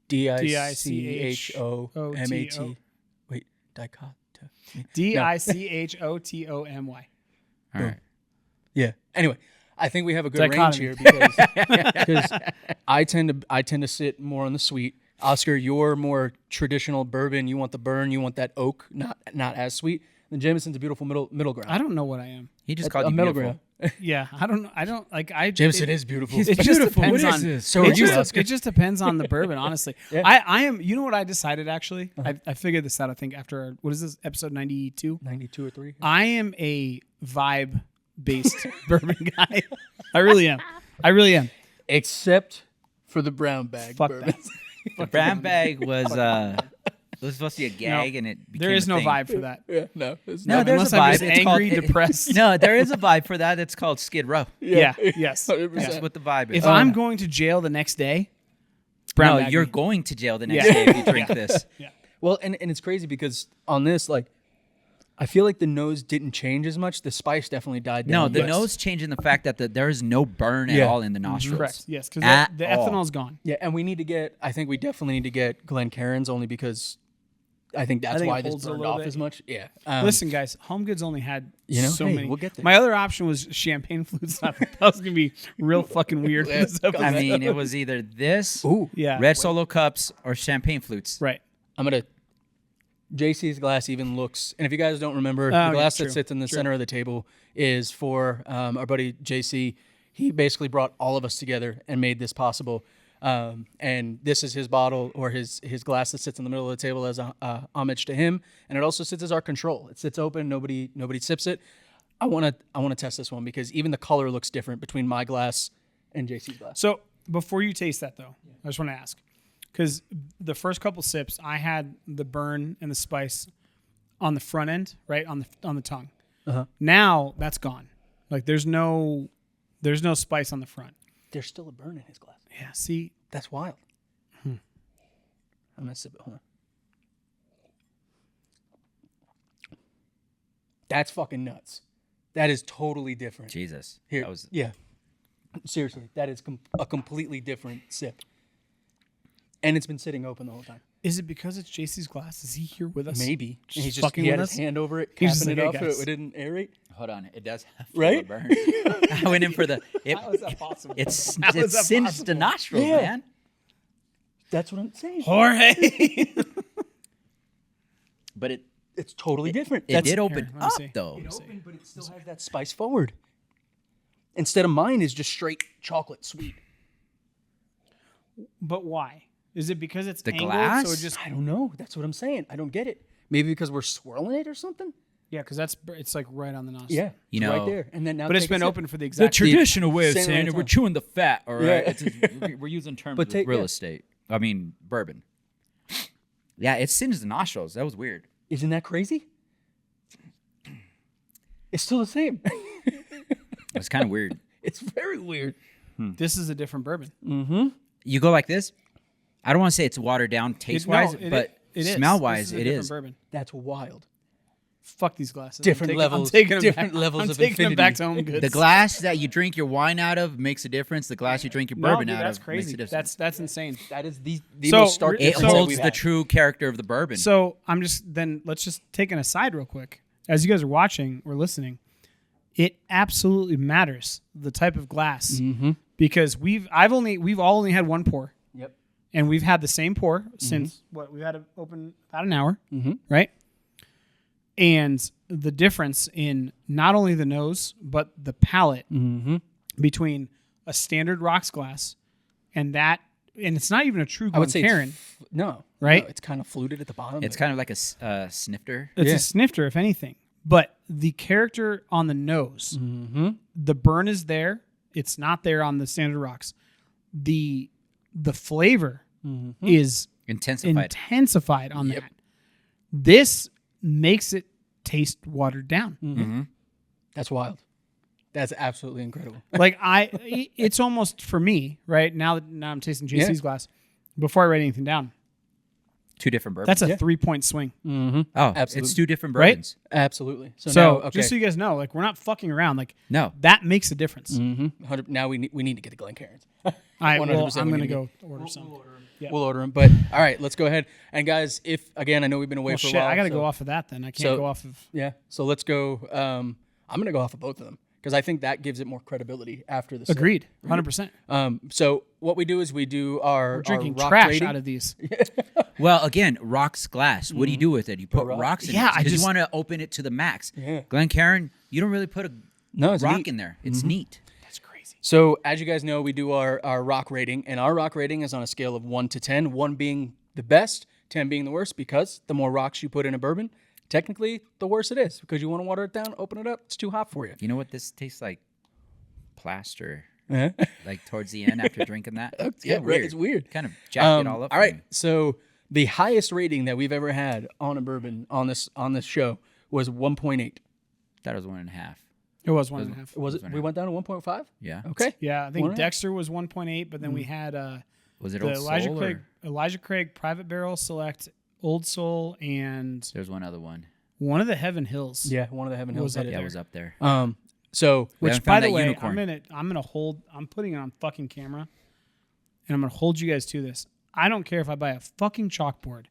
DICHOMAT. Wait, Dichotomy. All right. Yeah. Anyway, I think we have a good Dichotomy. range here because I tend to sit more on the sweet. Oscar, you're more traditional bourbon. You want the burn. You want that oak, not as sweet. And Jameson's a beautiful middle ground. I don't know what I am. He just A called you middle beautiful. ground. Yeah, I don't know. I don't like. I Jameson is beautiful. It just depends on. So are you, Oscar? It just depends on the bourbon, honestly. Yeah. I am. You know what I decided actually? I figured this out. I think after what is this episode 92? 92 or 3. I am a vibe based bourbon guy. I really am. Except for the brown bag Fuck bourbon. that. The brown bag was supposed to be a gag, and it became There is a no thing. vibe for that. Yeah, no. It's No, not. there's Unless a I'm vibe. just It's angry, called, depressed. No, there is a vibe for that. It's called Skid Row. Yeah. Yes. 100%. That's what the vibe is. If I'm going to jail the next day, brown no, bag you're me. going to jail the next Yeah. day if you drink this. Well, and it's crazy because on this, like, I feel like the nose didn't change as much. The spice definitely died down. No, the Yes. nose changing the fact that there is no burn at Yeah. all in the nostrils. Correct. Yes, because At the all. ethanol's gone. Yeah, and we need to get. I think we definitely need to get Glencairns only because I think that's think why it this holds a burned little off bit. as much. Yeah. Listen, guys, Home Goods only had so hey, many. we'll get there. My other option was champagne flutes. I thought that was gonna be real fucking weird. For this episode. I mean, it was either this, Ooh. yeah, red solo cups, or champagne flutes. right. I'm gonna. JC's glass even looks, and if you guys don't remember, yeah, the glass true, that sits in the center of the table is for our buddy JC. He basically brought all of us together and made this possible. And this is his bottle or his glass that sits in the middle of the table as a homage to him, and it also sits as our control. It sits open, nobody sips it. I want to test this one because even the color looks different between my glass and JC's glass. So before you taste that, though, I just want to ask, because the first couple sips, I had the burn and the spice on the front end, right on the tongue. Uh-huh. Now that's gone. Like there's no spice on the front. There's still a burn in his glass. Yeah. See, That's wild. I'm gonna sip it. Hold on. That's fucking nuts. That is totally different. Jesus. Here, That was yeah. Seriously, that is a completely different sip. And it's been sitting open the whole time. is it because it's JC's glass? Is he here with us? Maybe. And he's fucking he had with his us? hand over it, He's just capping it like, off "Hey, so guys." it didn't aerate. Hold on, it does have Right? a burn. I went in for the. How is that possible? It was that singed the nostrils, Yeah. man. That's what I'm saying. Jorge. But it It's totally different. it did open Here, let me up see. though. It opened, but it still has that spice forward. Instead of mine is just straight chocolate sweet. But why? Is it because it's The angled, glass? So it just I don't know. That's what I'm saying. I don't get it. Maybe because we're swirling it or something? yeah, because it's like right on the nostril. Yeah. You it's right know- there. And then now but it's take a been sip. open for the exact. Traditional way of saying it, we're chewing the fat. All right? We're using terms But of take- real yeah. estate. I mean, bourbon. Yeah, it singed the nostrils. That was weird. Isn't that crazy? It's still the same. It's kind of weird. It's very weird. This is a different bourbon. You go like this. I don't want to say it's watered down taste wise, but it is. smell This wise, a it different is. Bourbon. That's wild. Fuck these glasses. Different I'm levels- taking them different back. levels I'm of taking them back infinity. to Home Goods. The glass that you drink your wine out of makes a difference. The glass you drink your No, bourbon dude, out that's of makes crazy. a difference. That's insane. That is the So, most stark it It difference that holds we've the had. true character of the bourbon. So let's just take an aside real quick. As you guys are watching or listening, it absolutely matters the type of glass because we've all only had one pour. Yep. And we've had the same pour since we've had it open about an hour, right? And the difference in not only the nose but the palate between a standard rocks glass and that, and it's not even a true I would say Glencairn. no. Right? No, it's kind of fluted at the bottom. it's kind of like a snifter. It's Yeah. a snifter, if anything. But the character on the nose, the burn is there. It's not there on the standard rocks. The flavor is Intensified. on that. This makes it taste watered down. That's wild. That's absolutely incredible. Like it's almost for me right now. Now I'm tasting JC's glass. Before I write anything down, Two different bourbons. that's a Yeah. 3-point swing, oh, Absolutely. it's two different Right? bourbons. Absolutely. So, so now, okay. just so you guys know, like we're not fucking around. Like No, that makes a difference. 100 now we need to get the Glencairns. All right, well, 100% I'm we gonna need to go order some. Yeah. We'll order them. But all right, let's go ahead. And guys, if again, I know we've been away Well, for shit, a while. I got to so- go off of that then. I can't go off of. Yeah. So let's go. I'm gonna go off of both of them because I think that gives it more credibility after the sip. Agreed. 100%. So what we do is we do our Drinking rock trash rating. out of these. Well, again, rocks glass. What do you do with it? You put rocks in Yeah, it I because you just- want to open it to the max. Yeah. Glencairn, you don't really put a No, it's rock neat. in there. It's neat. That's crazy. So as you guys know, we do our rock rating, and our rock rating is on a scale of 1 to 10, 1 being the best, 10 being the worst, because the more rocks you put in a bourbon, technically the worse it is, because you want to water it down, open it up, it's too hot for you. You know what this tastes like? Plaster. Uh-huh. Like towards the end after drinking that. Yeah, right, it's weird. Kind of jacked it all up. All for right, me. so the highest rating that we've ever had on a bourbon on this show was 1.8. That was 1.5. It was 1.5. Was it? We went down to 1.5. Yeah. Okay. Yeah, I think 1.5. Dexter was 1.8, but then we had Was it the Old Soul or Elijah Craig Private Barrel Select Old Soul and there's one other one? one of the Heaven Hills. Yeah, one of the Heaven Hills Was up did it. Yeah, it there. was up there. So We Which, haven't by found the that way, unicorn. I'm putting it on fucking camera, and I'm gonna hold you guys to this. I don't care if I buy a fucking chalkboard.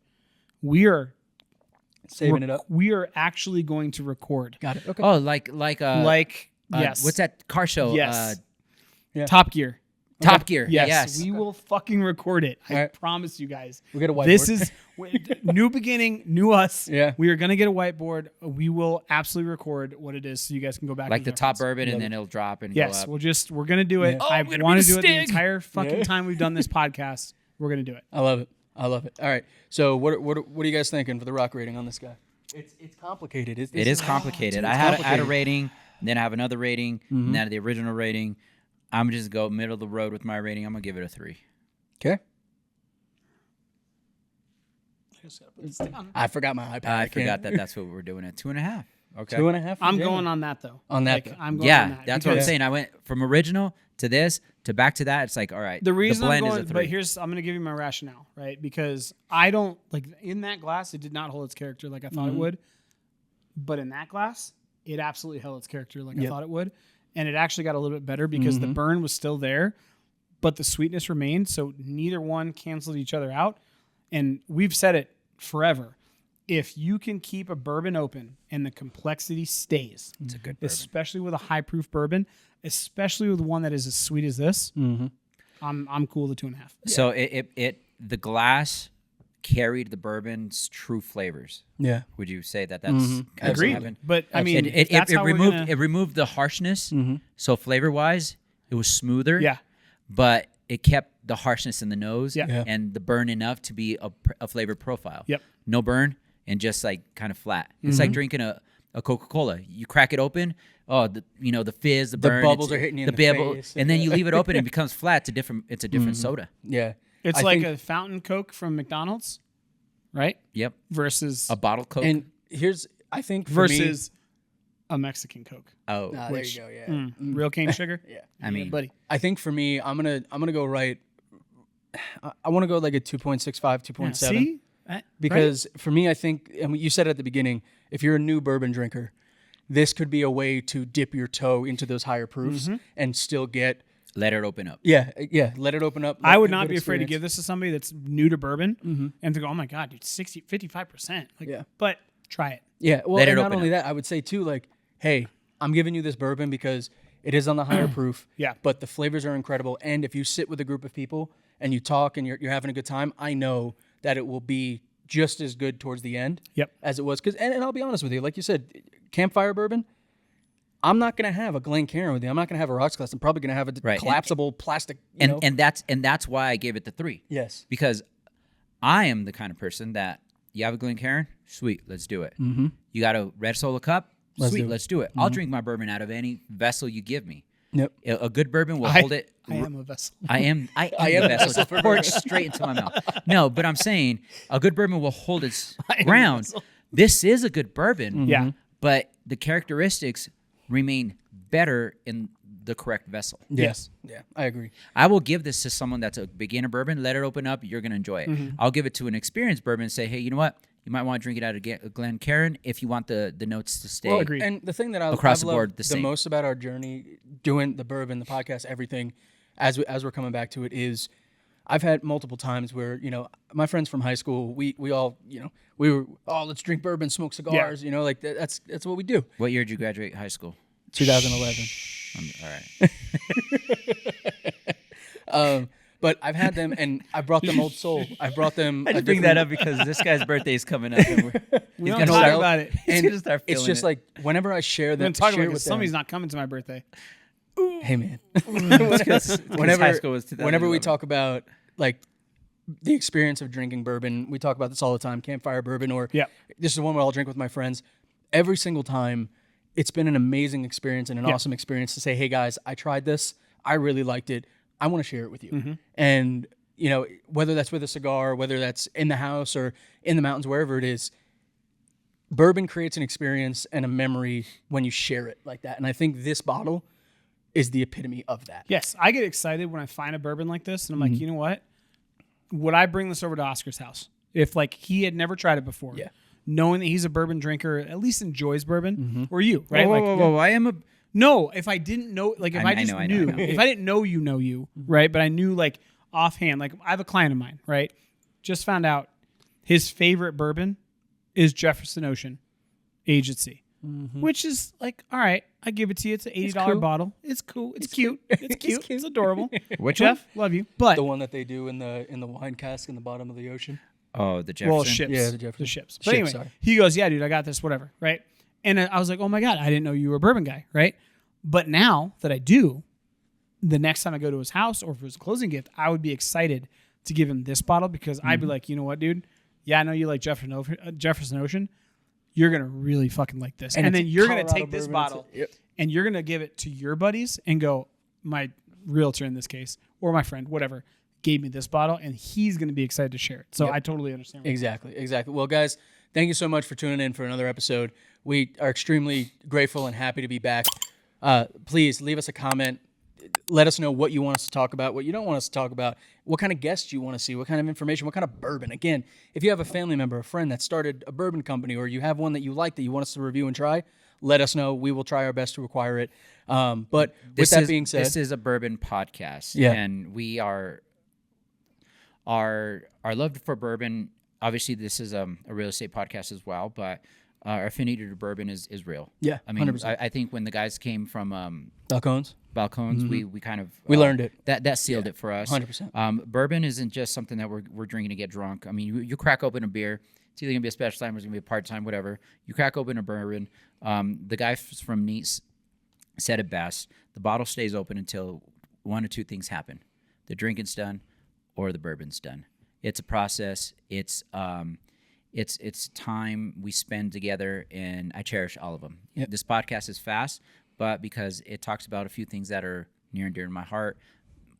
We are saving it up. We are actually going to record. Got it. Okay. Oh, like Yes. What's that car show? Yes. Yeah. Top Gear. Top Gear. Yes, we will fucking record it. I Alright. promise you guys. We get a whiteboard. This is new beginning, new us. Yeah. We are gonna get a whiteboard. We will absolutely record what it is, so you guys can go back. like and the top reference. bourbon, and then it'll drop and Yes, go up. we're gonna do it. Yeah. I we're gonna want be to do the it the Stig. entire fucking Yeah. time we've done this podcast. We're gonna do it. I love it. I love it. All right. So what are you guys thinking for the rock rating on this guy? It's complicated. It is complicated. I had a rating, then I have another rating, and then the original rating. I'm just go middle of the road with my rating. I'm gonna give it a 3. Okay. I forgot my iPad. I can't- forgot that's what we're doing at 2.5. Okay. 2.5. I'm Yeah. going on that though. On that, Like, though. I'm going on Yeah, that that's what I'm because saying. I went from original to this to back to that. It's like, all right. The reason blend I'm going, is a 3. but I'm going to give you my rationale, right? Because I don't like in that glass, it did not hold its character like I thought it would. But in that glass, it absolutely held its character like I Yep. thought it would, and it actually got a little bit better because the burn was still there, but the sweetness remained. So neither one canceled each other out. And we've said it forever. If you can keep a bourbon open and the complexity stays, It's a good bourbon. especially with a high proof bourbon, especially with one that is as sweet as this, I'm cool with the 2.5. So the glass carried the bourbon's true flavors. Yeah. Would you say that that's kind of Agreed. what happened? But I mean, It that's how removed we're gonna, it removed the harshness. So flavor wise, it was smoother. yeah. But it kept the harshness in the nose Yeah. Yeah. and the burn enough to be a flavor profile. Yep. No burn and just like kind of flat. It's like drinking a Coca-Cola. You crack it open. Oh, the fizz, the burn. bubbles are hitting you in the bubble, face. and then you leave it open and it becomes flat. It's a different soda. Yeah. It's I like think- a fountain Coke from McDonald's, right? Yep. Versus A bottle Coke. I think for me- versus a Mexican Coke. oh, Ah, which- there you go. Yeah. Real cane sugar? Yeah. I mean, buddy. I think for me, I'm gonna go right. I want to go like a 2.65, 2.7. See? Because for me, I think, and you said at the beginning, if you're a new bourbon drinker, this could be a way to dip your toe into those higher proofs and still get, let it open up. let it open up. I let would the not good be afraid to experience. give this to somebody that's new to bourbon and to go, oh my God, dude, 55%. Like, Yeah. But try it. Yeah, well, Let it and not open only that, I would say too, like, hey, I'm giving you this bourbon because it is on the higher proof. Yeah. But the flavors are incredible, and if you sit with a group of people and you talk and you're having a good time, I know that it will be just as good towards the end. Yep. As it was, because and I'll be honest with you, like you said, campfire bourbon. I'm not gonna have a Glencairn with you. I'm not gonna have a rocks glass. I'm probably gonna have a Right. collapsible plastic. You know? And that's why I gave it the 3. yes. Because I am the kind of person that you have a Glencairn, sweet, let's do it. Mm-hmm. You got a red solo cup, sweet, let's do it. I'll drink my bourbon out of any vessel you give me. Yep. A good bourbon will hold it. I am a vessel. I am the vessel. Just pour it straight into my mouth. No, but I'm saying a good bourbon will hold its ground. This is a good bourbon. Yeah. But the characteristics remain better in the correct vessel. Yes. Yeah, I agree. I will give this to someone that's a beginner bourbon. Let it open up. You're going to enjoy it. I'll give it to an experienced bourbon and say, hey, you know what? You might want to drink it out of Glencairn if you want the notes to stay. Well, agreed. And the thing that Across I've the board, loved the the same. most about our journey, doing the bourbon, the podcast, everything, as we're coming back to it, is I've had multiple times where, you know, my friends from high school, we all, you know, we were, oh, let's drink bourbon, smoke cigars, you know, like that's what we do. What year did you graduate high school? 2011. All right. But I've had them, and I brought them Old Soul. I brought them. I just bring that up because this guy's birthday is coming up. And We he's don't gonna talk start- about it. He's And gonna start it's feeling just it. like whenever I share We them, don't talk share about it with because somebody's them. not coming to my birthday. Hey man, because whenever high school was whenever we 2011. talk about like the experience of drinking bourbon, we talk about this all the time. Campfire bourbon, or Yeah. this is the one where I'll drink with my friends. Every single time, it's been an amazing experience and an awesome experience to say, "Hey guys, I tried this. I really liked it. I want to share it with you." And you know, whether that's with a cigar, whether that's in the house or in the mountains, wherever it is, bourbon creates an experience and a memory when you share it like that. And I think this bottle is the epitome of that. Yes, I get excited when I find a bourbon like this, and I'm like, you know what? Would I bring this over to Oscar's house if like he had never tried it before? Yeah. Knowing that he's a bourbon drinker, at least enjoys bourbon, or you, right? Whoa, like, whoa, whoa, whoa. I am a. no, if I didn't know, like if I just I knew, know. if I didn't know you, right? But I knew like offhand, like I have a client of mine, right? Just found out his favorite bourbon is Jefferson Ocean, aged at sea, which is like, all right, I give it to you. It's an $80 cool. bottle. It's cool. It's cute. It's cute. It's adorable. Which Jeff, love you, but The one that they do in the wine cask in the bottom of the ocean. Oh, the Jefferson. well, ships, Yeah, the Jefferson. ships. But Ships, anyway, sorry. he goes, yeah, dude, I got this, whatever, right? And I was like, oh my god, I didn't know you were a bourbon guy, right? But now that I do, the next time I go to his house or for his closing gift, I would be excited to give him this bottle because I'd be like, you know what, dude? Yeah, I know you like Jefferson Ocean. You're gonna really fucking like this, and it's then you're gonna Colorado take this bourbon. bottle Yep. and you're gonna give it to your buddies and go, my realtor in this case, or my friend, whatever, gave me this bottle, and he's gonna be excited to share it. So Yep. I totally understand. Exactly. Well, guys, thank you so much for tuning in for another episode. We are extremely grateful and happy to be back. Please leave us a comment. Let us know what you want us to talk about, what you don't want us to talk about, what kind of guests you want to see, what kind of information, what kind of bourbon. Again, if you have a family member, a friend that started a bourbon company, or you have one that you like that you want us to review and try, let us know. We will try our best to acquire it. But with that being said, this is a bourbon podcast, Yeah. and we are our love for bourbon. Obviously, this is a real estate podcast as well, but our affinity to bourbon is real. Yeah, I mean, 100%. I think when the guys came from balcones, balcons, we kind of we learned it. that sealed it for us. 100%. Bourbon isn't just something that we're drinking to get drunk. I mean, you crack open a beer. It's either gonna be a special time or it's gonna be a part time, whatever. You crack open a bourbon. The guy from Neat's said it best: the bottle stays open until one or two things happen: the drinking's done, or the bourbon's done. It's a process. It's time we spend together, and I cherish all of them. Yep. This podcast is fast, but because it talks about a few things that are near and dear to my heart,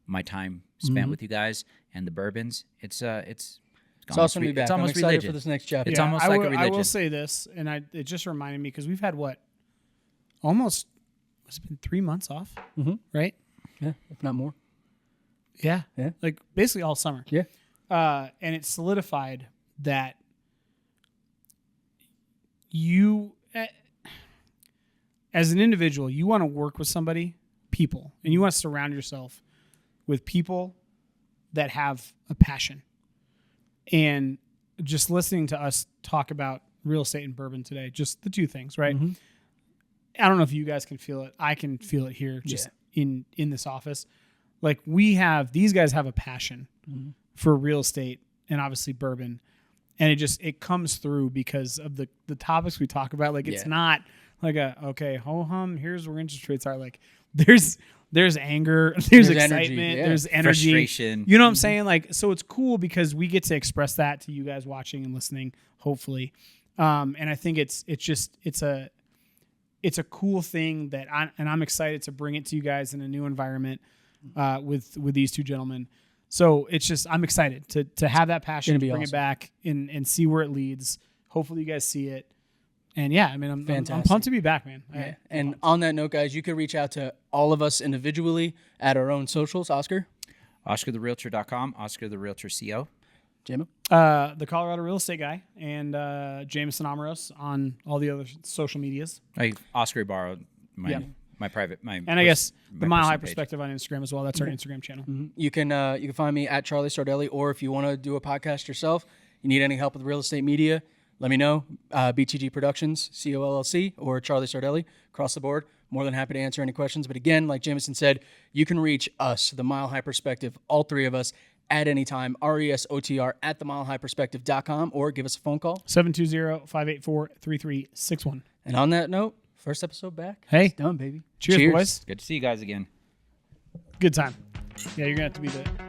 my time spent with you guys, and the bourbons, it's awesome to be back. It's I'm almost excited religion. for this next chapter. It's almost like a I religion. will say this, and it just reminded me because we've had almost it's been 3 months off, right? Yeah, if not more. Yeah, Yeah. like basically all summer. Yeah. And it solidified that you, as an individual, you want to work with people, and you want to surround yourself with people that have a passion. And just listening to us talk about real estate and bourbon today, just the two things, right? I don't know if you guys can feel it. I can feel it here just in this office. Like these guys have a passion for real estate and obviously bourbon. And it comes through because of the topics we talk about. Like it's not like here's where interest rates are. Like there's anger, there's excitement, energy, there's energy. Frustration. You know what I'm saying? Like, so it's cool because we get to express that to you guys watching and listening, hopefully. And I think it's a cool thing I'm excited to bring it to you guys in a new environment with these two gentlemen. So I'm excited to have that passion, to bring awesome. it back and see where it leads. Hopefully you guys see it. And yeah, I mean, I'm Fantastic. pumped to be back, man. Yeah. And on that note, guys, you can reach out to all of us individually at our own socials. Oscar? OscarTheRealtor.com, Oscar the Realtor CO. JMO? The Colorado real estate guy and Jameson Amoros on all the other social medias. Oscar borrowed mine. Yeah. I guess the Mile High personal page. Perspective on Instagram as well. That's our Instagram channel. You can find me at Charlie Sardelli, or if you want to do a podcast yourself, you need any help with real estate media, let me know. BTG Productions, COLLC, or Charlie Sardelli, across the board. More than happy to answer any questions. But again, like Jameson said, you can reach us, the Mile High Perspective, all three of us, at any time, RESOTR at themilehighperspective.com, or give us a phone call. 720-584-3361. And on that note, first episode back. Hey. It's done, baby. Cheers, boys. Good to see you guys again. Good time. Yeah, you're going to have to be the